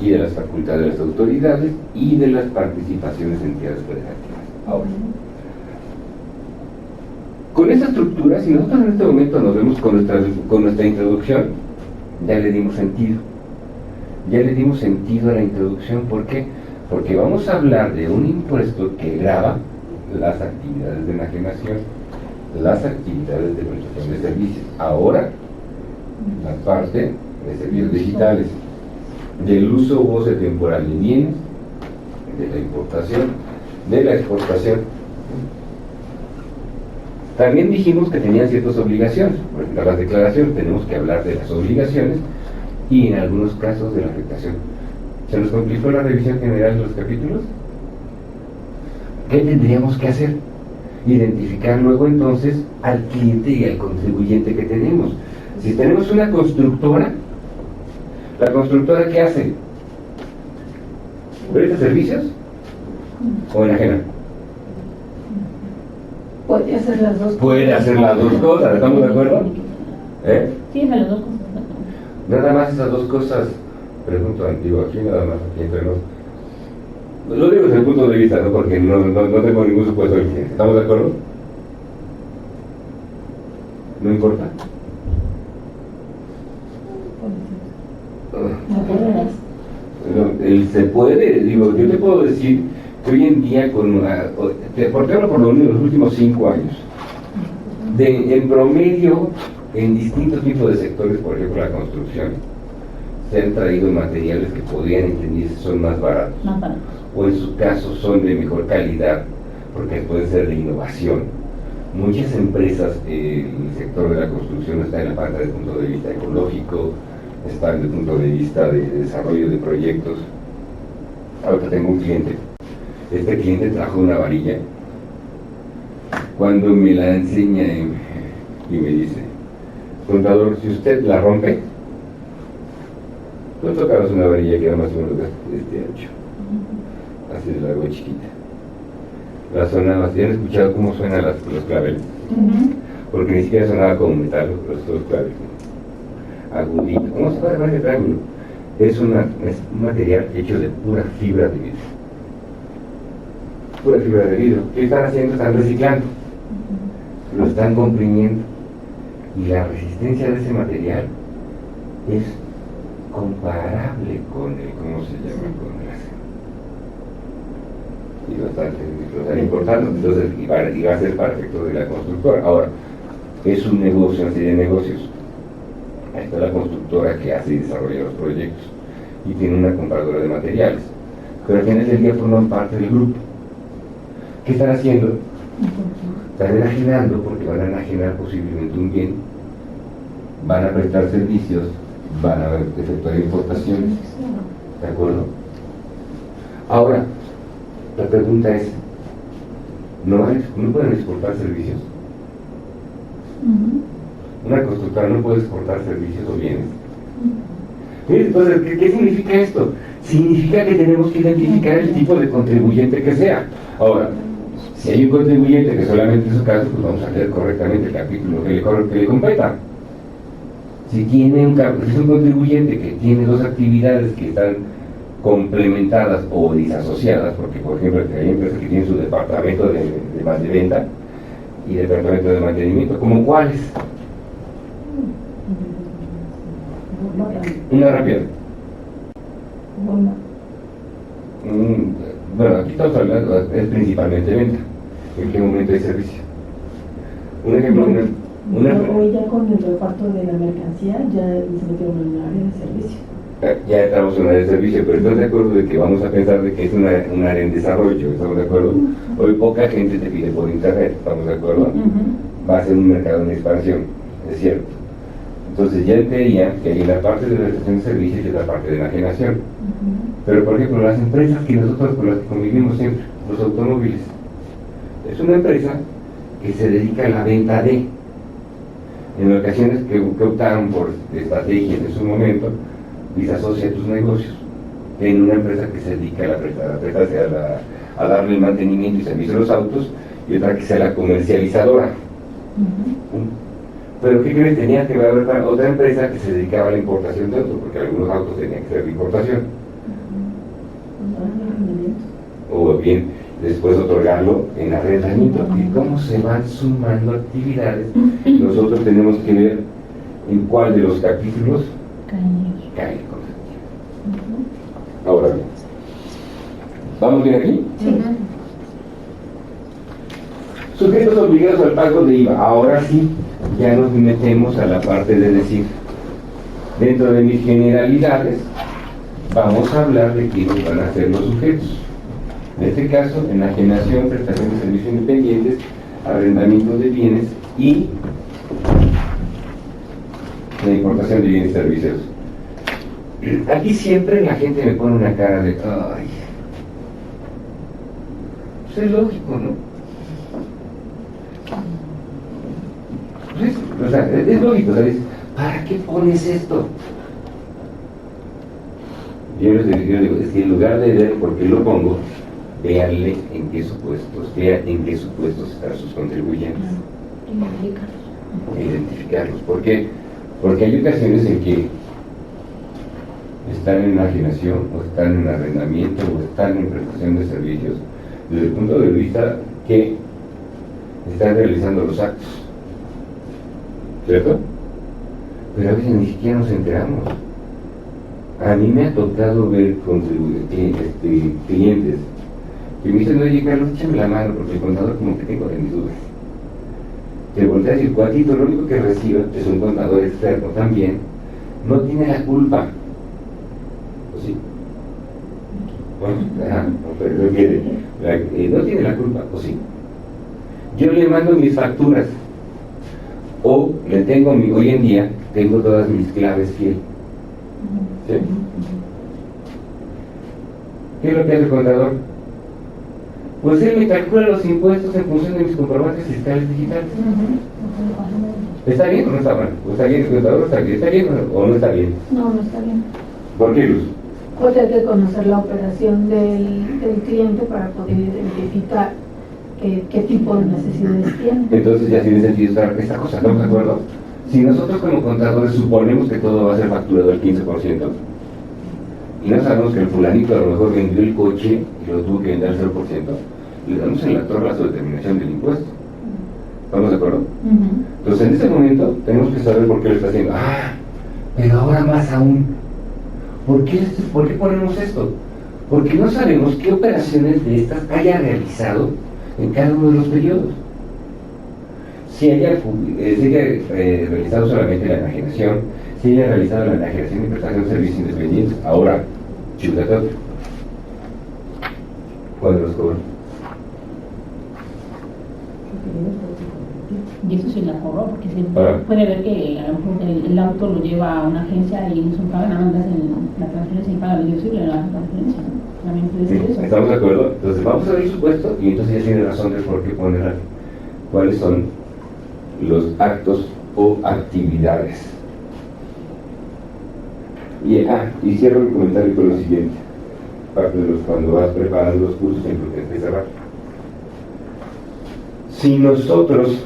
y de las facultades de las autoridades y de las participaciones en entidades federativas. Ahora, con esa estructura, si nosotros en este momento nos vemos con nuestra introducción, ya le dimos sentido. Ya le dimos sentido a la introducción. ¿Por qué? Porque vamos a hablar de un impuesto que grava las actividades de enajenación, las actividades de prestación de servicios. Ahora, la parte de servicios digitales, del uso o goce temporal de bienes, de la importación, de la exportación. También dijimos que tenían ciertas obligaciones. Por ejemplo, las declaraciones, tenemos que hablar de las obligaciones y en algunos casos de la afectación. ¿Se nos complicó la revisión general de los capítulos? ¿Qué tendríamos que hacer? Identificar luego entonces al cliente y al contribuyente que tenemos. Si tenemos una constructora, ¿la constructora qué hace? ¿Presta servicios o enajena? Puede hacer las dos cosas. Puede hacer las dos cosas, ¿estamos de acuerdo? Sí, las dos cosas. Nada más esas dos cosas, pregunto antiguo aquí, nada más aquí entre nosotros. Lo digo desde el punto de vista, ¿no? Porque no tengo ningún supuesto del cliente. ¿Estamos de acuerdo? ¿No importa? Se puede, digo, yo te puedo decir que hoy en día, por ejemplo, por lo menos los últimos 5 años, en promedio, en distintos tipos de sectores, por ejemplo la construcción, se han traído materiales que podrían entenderse son más baratos, o en su caso son de mejor calidad, porque pueden ser de innovación. Muchas empresas, el sector de la construcción está en la parte desde el punto de vista ecológico, está desde el punto de vista de desarrollo de proyectos. Ahorita tengo un cliente. Este cliente trajo una varilla. Cuando me la enseña y me dice, contador, si usted la rompe, tú tocabas una varilla que era más o menos de este ancho, así de largo y chiquita. La sonaba, ¿sí han escuchado cómo suenan los claveles? Porque ni siquiera sonaba como metal los claveles, agudito, ¿cómo se puede ver el triángulo? Es un material hecho de pura fibra de vidrio. Pura fibra de vidrio. ¿Qué están haciendo? Están reciclando. Lo están comprimiendo. Y la resistencia de ese material es comparable con el, ¿cómo se llama? Con el acero. Y lo están importando. Entonces, y va a ser para efectos de la constructora. Ahora, es un negocio, una serie de negocios. Ahí está la constructora que hace y desarrolla los proyectos y tiene una compradora de materiales, pero al final del día forman parte del grupo. ¿Qué están haciendo? Están enajenando, porque van a enajenar posiblemente un bien, van a prestar servicios, van a efectuar importaciones. ¿De acuerdo? Ahora, la pregunta es, ¿no pueden exportar servicios? Una constructora no puede exportar servicios o bienes. Mire, entonces, ¿qué significa esto? Significa que tenemos que identificar el tipo de contribuyente que sea. Ahora, si hay un contribuyente que solamente en su caso, pues vamos a leer correctamente el capítulo que le competa. Si es un contribuyente que tiene dos actividades que están complementadas o disasociadas, porque por ejemplo hay empresas que tienen su departamento de venta y departamento de mantenimiento, ¿como cuáles? Una rápida. Bueno, aquí estamos hablando, es principalmente venta. ¿En qué momento hay servicio? Un ejemplo, Hoy ya con el reparto de la mercancía ya se metieron en un área de servicio. Ya entramos en un área de servicio, pero estoy de acuerdo de que vamos a pensar de que es un área en desarrollo, ¿estamos de acuerdo? Hoy poca gente te pide por internet, ¿estamos de acuerdo? Va a ser un mercado en expansión, es cierto. Entonces ya entendería que hay la parte de la prestación de servicios y la parte de enajenación. Pero por ejemplo, las empresas que nosotros con las que convivimos siempre, los automóviles, es una empresa que se dedica a la venta de, en ocasiones que optaron por estrategias en su momento, disasocia tus negocios en una empresa que se dedica a darle el mantenimiento y servicio a los autos, y otra que sea la comercializadora. Pero ¿qué crees? Tenía que haber otra empresa que se dedicaba a la importación de autos, porque algunos autos tenían que ser de importación. bien después otorgarlo en arrendamiento. Y cómo se van sumando actividades, nosotros tenemos que ver en cuál de los capítulos cae el consentimiento. Ahora bien, ¿vamos bien aquí? Sí. Sujetos obligados al pago de IVA. Ahora sí, ya nos metemos a la parte de decir, dentro de mis generalidades, vamos a hablar de quiénes van a ser los sujetos. En este caso, enajenación, prestación de servicios independientes, arrendamiento de bienes y la importación de bienes y servicios. Aquí siempre la gente me pone una cara de, ay, pues es lógico, ¿no? Pues o sea, es lógico, ¿sabes? ¿Para qué pones esto? Yo les digo, es que en lugar de ver por qué lo pongo, véanle en qué supuestos, vean en qué supuestos están sus contribuyentes. Identificarlos. ¿Por qué? Porque hay ocasiones en que están en enajenación, o están en arrendamiento, o están en prestación de servicios, desde el punto de vista que están realizando los actos. ¿Cierto? Pero a veces ni siquiera nos enteramos. A mí me ha tocado ver clientes que me dicen, oye Carlos, échame la mano porque el contador como que tengo de mis dudas. Te volteas y el cuatito lo único que recibe es un contador externo también, no tiene la culpa. ¿O sí? Bueno, pero no tiene la culpa, ¿o sí? Yo le mando mis facturas, o le tengo hoy en día, tengo todas mis claves fiel. ¿Sí? ¿Qué es lo que hace el contador? Pues él me calcula los impuestos en función de mis comprobantes fiscales digitales. ¿Está bien o no está mal? ¿Está bien el contador? ¿Está bien o no está bien? No, no está bien. ¿Por qué, Luz? Porque hay que conocer la operación del cliente para poder identificar qué tipo de necesidades tiene. Entonces ya tiene sentido esta cosa, ¿estamos de acuerdo? Si nosotros como contadores suponemos que todo va a ser facturado al 15%, y no sabemos que el fulanito a lo mejor vendió el coche y lo tuvo que vender al 0%, le damos en la torre la determinación del impuesto. ¿Estamos de acuerdo? Entonces en ese momento tenemos que saber por qué lo está haciendo. Ah, pero ahora más aún. ¿Por qué ponemos esto? Porque no sabemos qué operaciones de estas haya realizado en cada uno de los periodos. Si haya realizado solamente la enajenación, si haya realizado la enajenación y prestación de servicios independientes, ahora, chútate. ¿Cuándo los cobran? Y eso se le ahorró, porque se puede ver que a lo mejor el auto lo lleva a una agencia y no son pagan, nada más hacen la transferencia y pagan el deducible, la transferencia. También puede ser eso. ¿Estamos de acuerdo? Entonces vamos a ver el supuesto y entonces ya tiene razón de por qué poner cuáles son los actos o actividades. Y cierro el comentario con lo siguiente, parte de cuando vas preparando los cursos en prudente cerrar. Si nosotros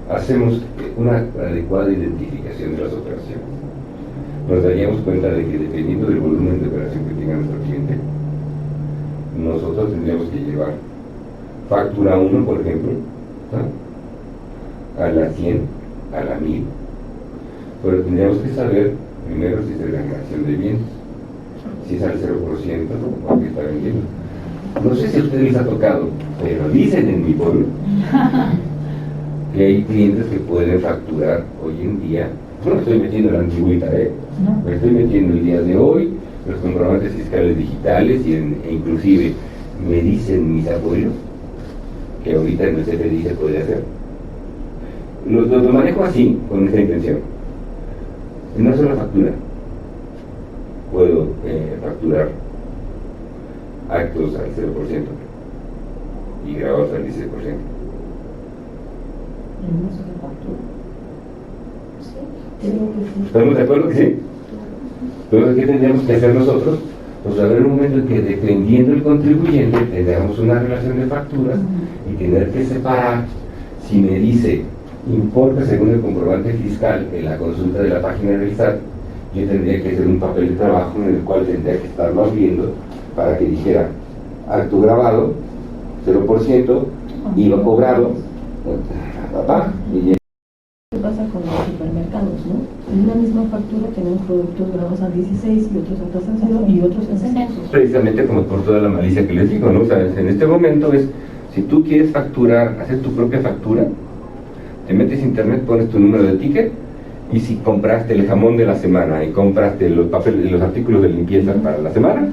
hacemos una adecuada identificación de las operaciones, nos daríamos cuenta de que dependiendo del volumen de operación que tenga nuestro cliente, nosotros tendríamos que llevar factura 1, por ejemplo, ¿no?, a la 100, a la 1000, pero tendríamos que saber primero si es la generación de bienes, si es al 0%, o que está vendiendo. No sé si a ustedes les ha tocado, pero dicen en mi pueblo que hay clientes que pueden facturar hoy en día. No me estoy metiendo en la antigüita, me estoy metiendo el día de hoy, los comprobantes fiscales digitales e inclusive me dicen mis abuelos que ahorita en el CFDI se puede hacer. Lo manejo así, con esta intención. En una sola factura puedo facturar actos al 0% y grabados al 16%. ¿Estamos de acuerdo que sí? Entonces, ¿qué tendríamos que hacer nosotros? Pues haber un momento en que, dependiendo del contribuyente, tengamos una relación de facturas y tener que separar. Si me dice importa según el comprobante fiscal en la consulta de la página del SAT, yo tendría que hacer un papel de trabajo en el cual tendría que estarlo abriendo para que dijera acto grabado, 0%, IVA cobrado, y ¿Qué pasa con los supermercados, no? En una misma factura tenemos productos grabados a 16 y otros a tasa cero y otros a censos. precisamente como por toda la malicia que les digo, ¿no? O sea, en este momento es, si tú quieres facturar, hacer tu propia factura, te metes a internet, pones tu número de ticket, y si compraste el jamón de la semana y compraste los papeles, los artículos de limpieza para la semana,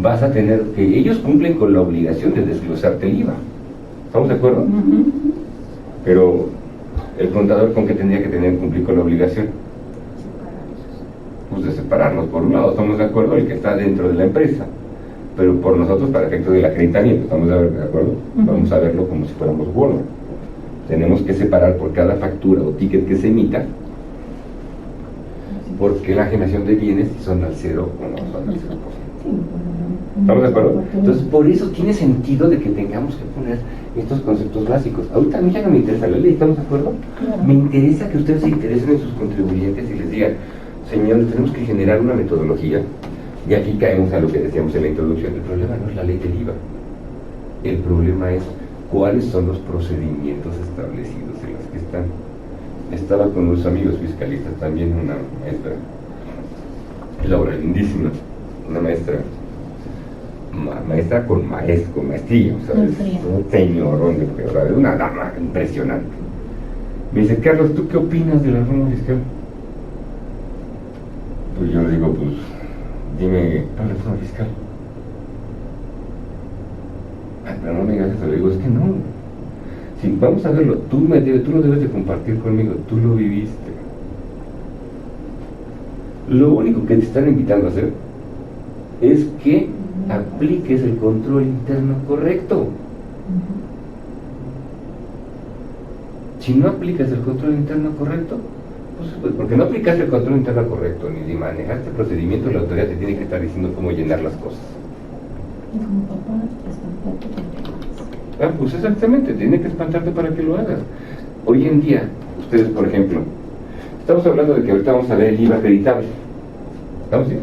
vas a tener que, ellos cumplen con la obligación de desglosarte el IVA. ¿Estamos de acuerdo? Pero el contador, ¿con qué tendría que cumplir con la obligación? Pues de separarnos. Por un lado, estamos de acuerdo, el que está dentro de la empresa, pero por nosotros, para efectos del acreditamiento, ¿estamos de acuerdo? Vamos a verlo como si fuéramos Walmart. Tenemos que separar por cada factura o ticket que se emita, porque la generación de bienes son al 0 o no son al 0%. ¿Estamos de acuerdo? Entonces, por eso tiene sentido de que tengamos que poner estos conceptos básicos. Ahorita a mí ya no me interesa la ley, ¿estamos de acuerdo? Claro. Me interesa que ustedes se interesen en sus contribuyentes y les digan, señores, tenemos que generar una metodología, y aquí caemos a lo que decíamos en la introducción. El problema no es la ley del IVA, el problema es cuáles son los procedimientos establecidos en los que están. Estaba con unos amigos fiscalistas también, una maestra, Laura, lindísima, una maestra con maestría, o sea, es un señorón de verdad, es una dama impresionante. Me dice, Carlos, ¿tú qué opinas de la reforma fiscal? Pues yo le digo, pues, dime, ¿cuál reforma fiscal? Ay, pero no me digas eso, le digo, es que no. Si vamos a verlo, tú lo debes de compartir conmigo, tú lo viviste. Lo único que te están invitando a hacer es que apliques el control interno correcto. Si no aplicas el control interno correcto, pues porque no aplicaste el control interno correcto, ni manejaste el procedimiento, la autoridad te tiene que estar diciendo cómo llenar las cosas. Y como papá, espantarte. Pues exactamente, tiene que espantarte para que lo hagas. Hoy en día, ustedes, por ejemplo, estamos hablando de que ahorita vamos a ver el IVA acreditable. ¿Estamos bien?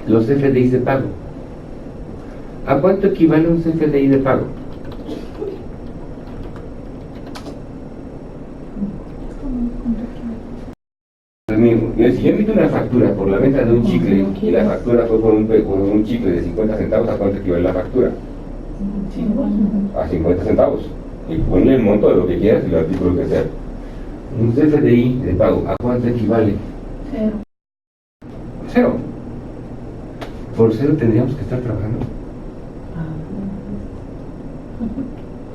Los CFDIs de pago. ¿A cuánto equivale un CFDI de pago? Si yo emito una factura por la venta de un chicle y la factura fue por un chicle de 50 centavos, ¿a cuánto equivale la factura? A 50 centavos. Y ponle el monto de lo que quieras y el artículo que sea. Un CFDI de pago, ¿a cuánto equivale? 0. 0. Por 0 tendríamos que estar trabajando.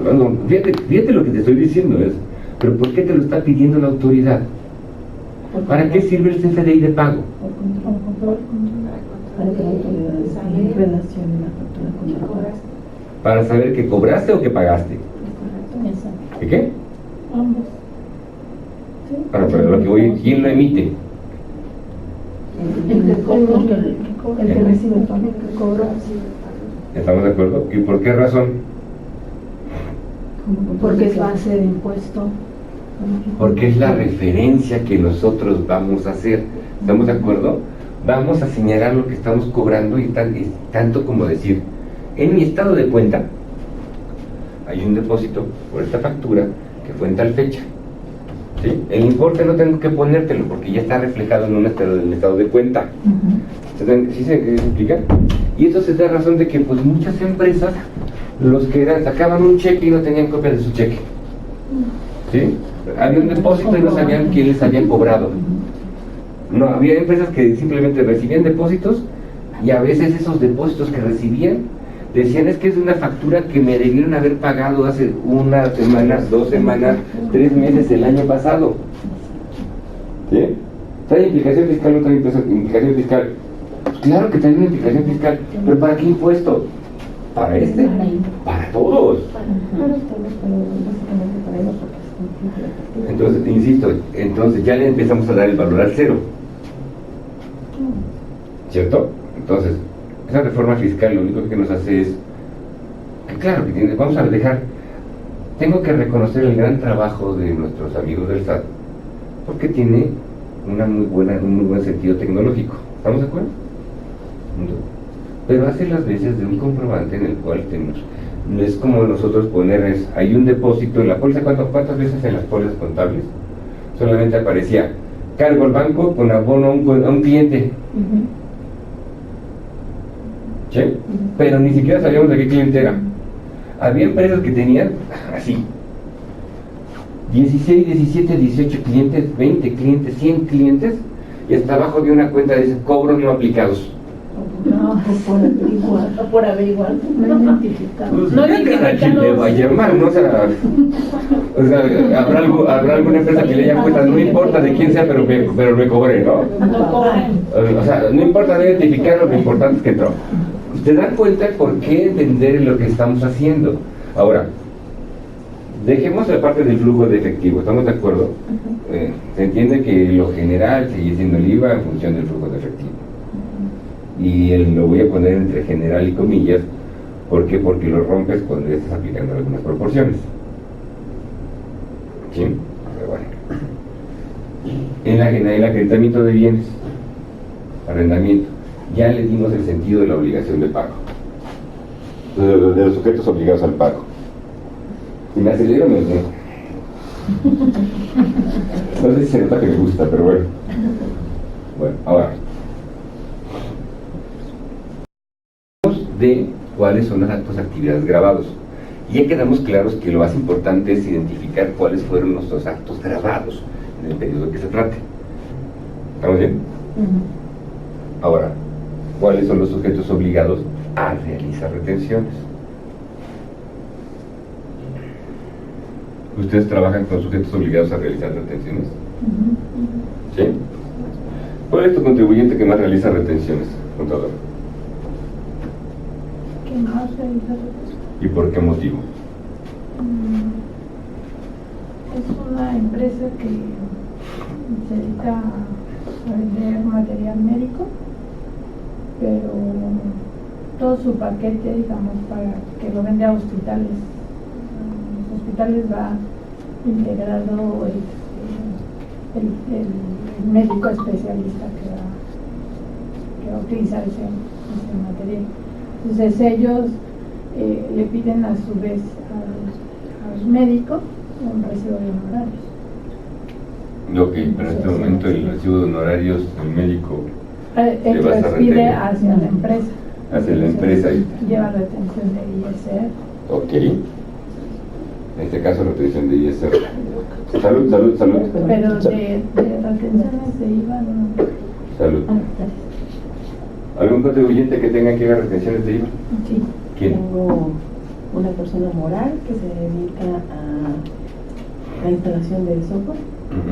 No, fíjate lo que te estoy diciendo es, pero ¿por qué te lo está pidiendo la autoridad? ¿Para qué sirve el CFDI de pago? Para que la autoridad relacione la factura con la cobras. ¿Para saber que cobraste o que pagaste? ¿Qué qué? Ambos. Pero lo que voy, ¿quién lo emite? El que recibe el pago, el que cobra. ¿Estamos de acuerdo? ¿Y por qué razón? Porque es base de impuesto. Porque es la referencia que nosotros vamos a hacer. ¿Estamos de acuerdo? Vamos a señalar lo que estamos cobrando y tanto como decir, en mi estado de cuenta hay un depósito por esta factura que fue en tal fecha. ¿Sí? El importe no tengo que ponértelo porque ya está reflejado en un estado de cuenta. ¿Sí se explica? Y eso se da razón de que pues muchas empresas los que sacaban un cheque y no tenían copia de su cheque. ¿Sí? Había un depósito y no sabían quién les había cobrado. No, había empresas que simplemente recibían depósitos y a veces esos depósitos que recibían decían, es que es una factura que me debieron haber pagado hace una semana, 2 semanas, 3 meses el año pasado. ¿Sí? ¿Trae implicación fiscal o no trae implicación fiscal? Pues claro que trae una implicación fiscal, pero ¿para qué impuesto? ¿Para este? Para todos. Entonces, insisto, entonces ya le empezamos a dar el valor al 0. ¿Cierto? Entonces, esa reforma fiscal lo único que nos hace es, claro, vamos a dejar, tengo que reconocer el gran trabajo de nuestros amigos del SAT, porque tiene un muy buen sentido tecnológico. ¿Estamos de acuerdo? pero hace las veces de un comprobante en el cual tenemos, es como nosotros poner, hay un depósito en la póliza. ¿Cuántas veces en las pólizas contables solamente aparecía cargo al banco con abono a un cliente? ¿Sí? Pero ni siquiera sabíamos de qué cliente era. Había empresas que tenían así 16, 17, 18 clientes, 20 clientes, 100 clientes, y hasta abajo había una cuenta de cobros no aplicados. No, por averiguar, no identificado. Pues, No ¿qué identificados. le va a llamar, ¿no? O sea, habrá alguna empresa que le haya puesto, no importa de quién sea, pero me cobré, ¿no? No cobran. O sea, no importa no identificarlo, lo importante es que entró. ¿Te dan cuenta por qué entender lo que estamos haciendo? Ahora, dejemos la parte del flujo de efectivo, ¿estamos de acuerdo? Se entiende que lo general sigue siendo el IVA en función del flujo de efectivo. Y lo voy a poner entre general y comillas. ¿Por qué? Porque lo rompes cuando ya estás aplicando algunas proporciones. ¿Sí? Pero bueno. En el acreditamiento de bienes, arrendamiento, ya le dimos el sentido de la obligación de pago, de los sujetos obligados al pago. Si me acelero, me dejo. No sé si se nota que me gusta, pero bueno. Bueno, ahora de cuáles son los actos, actividades grabados. Y ya quedamos claros que lo más importante es identificar cuáles fueron nuestros actos grabados en el periodo que se trate. ¿Estamos bien? Ahora, ¿cuáles son los sujetos obligados a realizar retenciones? ¿Ustedes trabajan con sujetos obligados a realizar retenciones? ¿Sí? ¿Cuál es tu contribuyente que más realiza retenciones, contador? ¿Qué más realiza retenciones? ¿Y por qué motivo? Es una empresa que se dedica a vender material médico, pero todo su paquete, digamos, para que lo vende a hospitales. Los hospitales va integrado el médico especialista que va a utilizar ese material. Entonces ellos le piden a su vez al médico un recibo de honorarios. Ok, pero en este momento el recibo de honorarios del médico Él vas a los pide retener. hacia la empresa. Hacia la empresa. Lleva retención de ISR. Ok. En este caso, retención de ISR. Salud, salud, salud. Pero de retenciones de IVA no. Salud. ¿Algún contribuyente que tenga que hacer retenciones de IVA? Sí. ¿Quién? Tengo una persona moral que se dedica a la instalación de software,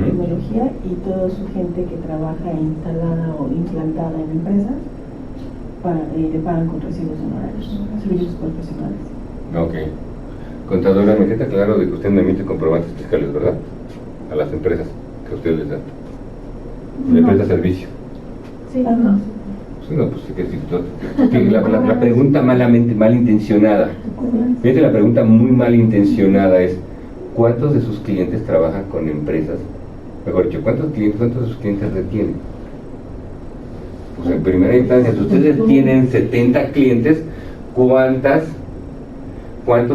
tecnología, y toda su gente que trabaja instalada o implantada en empresas le pagan con recibos honorarios, servicios profesionales. Ok. Contadora, me queda claro de que usted no emite comprobantes fiscales, ¿verdad? A las empresas que usted les da. Le No. presta servicio. Sí, no. Sí, no, pues que la pregunta malintencionada. Fíjate, la pregunta muy malintencionada es: ¿cuántos de sus clientes trabajan con empresas? Mejor dicho, ¿cuántos de sus clientes retienen? Pues en primera instancia, si ustedes tienen 70 clientes, ¿cuántos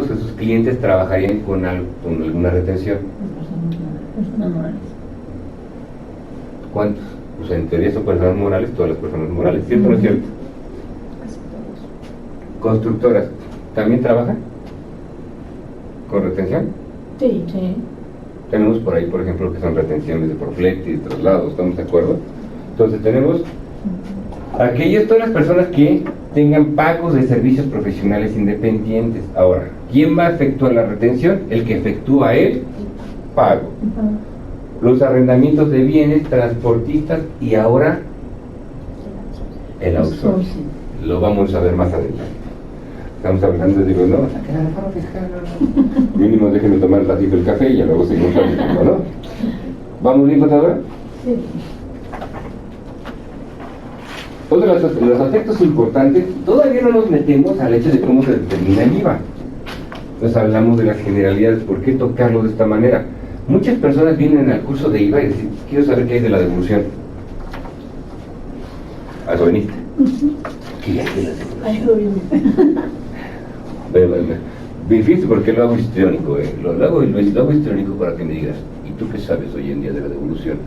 de sus clientes trabajarían con alguna retención? Personas morales. ¿Cuántos? O sea, en teoría son personas morales, todas las personas morales, ¿cierto o no es cierto? Constructoras, ¿también trabajan con retención? Sí. Sí. Tenemos por ahí, por ejemplo, que son retenciones de por flete y traslados, ¿estamos de acuerdo? Entonces tenemos todas las personas que tengan pagos de servicios profesionales independientes. Ahora, ¿quién va a efectuar la retención? El que efectúa el pago. Los arrendamientos de bienes, transportistas y ahora el outsourcing. Lo vamos a ver más adelante. Estamos hablando, digo, no, saquen la reforma fiscal, no. Mínimo déjenme tomar el ratito el café y ya luego seguimos hablando, ¿no? ¿Vamos bien, contadora? Sí. Otro de los aspectos importantes, todavía no nos metemos al hecho de cómo se determina el IVA. Entonces hablamos de las generalidades, ¿por qué tocarlo de esta manera? Muchas personas vienen al curso de IVA y dicen: quiero saber qué hay de la devolución. A eso viniste. ¿Qué ya que la A eso vine. Fíjate por qué lo hago histriónico, lo hago histriónico para que me digas, ¿y tú qué sabes hoy en día de la devolución?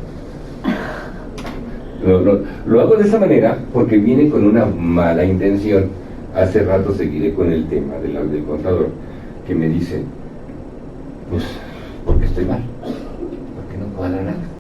Lo hago de esa manera porque viene con una mala intención. Hace rato seguiré con el tema del contador que me dice, pues, porque estoy mal, porque no cuadra nada.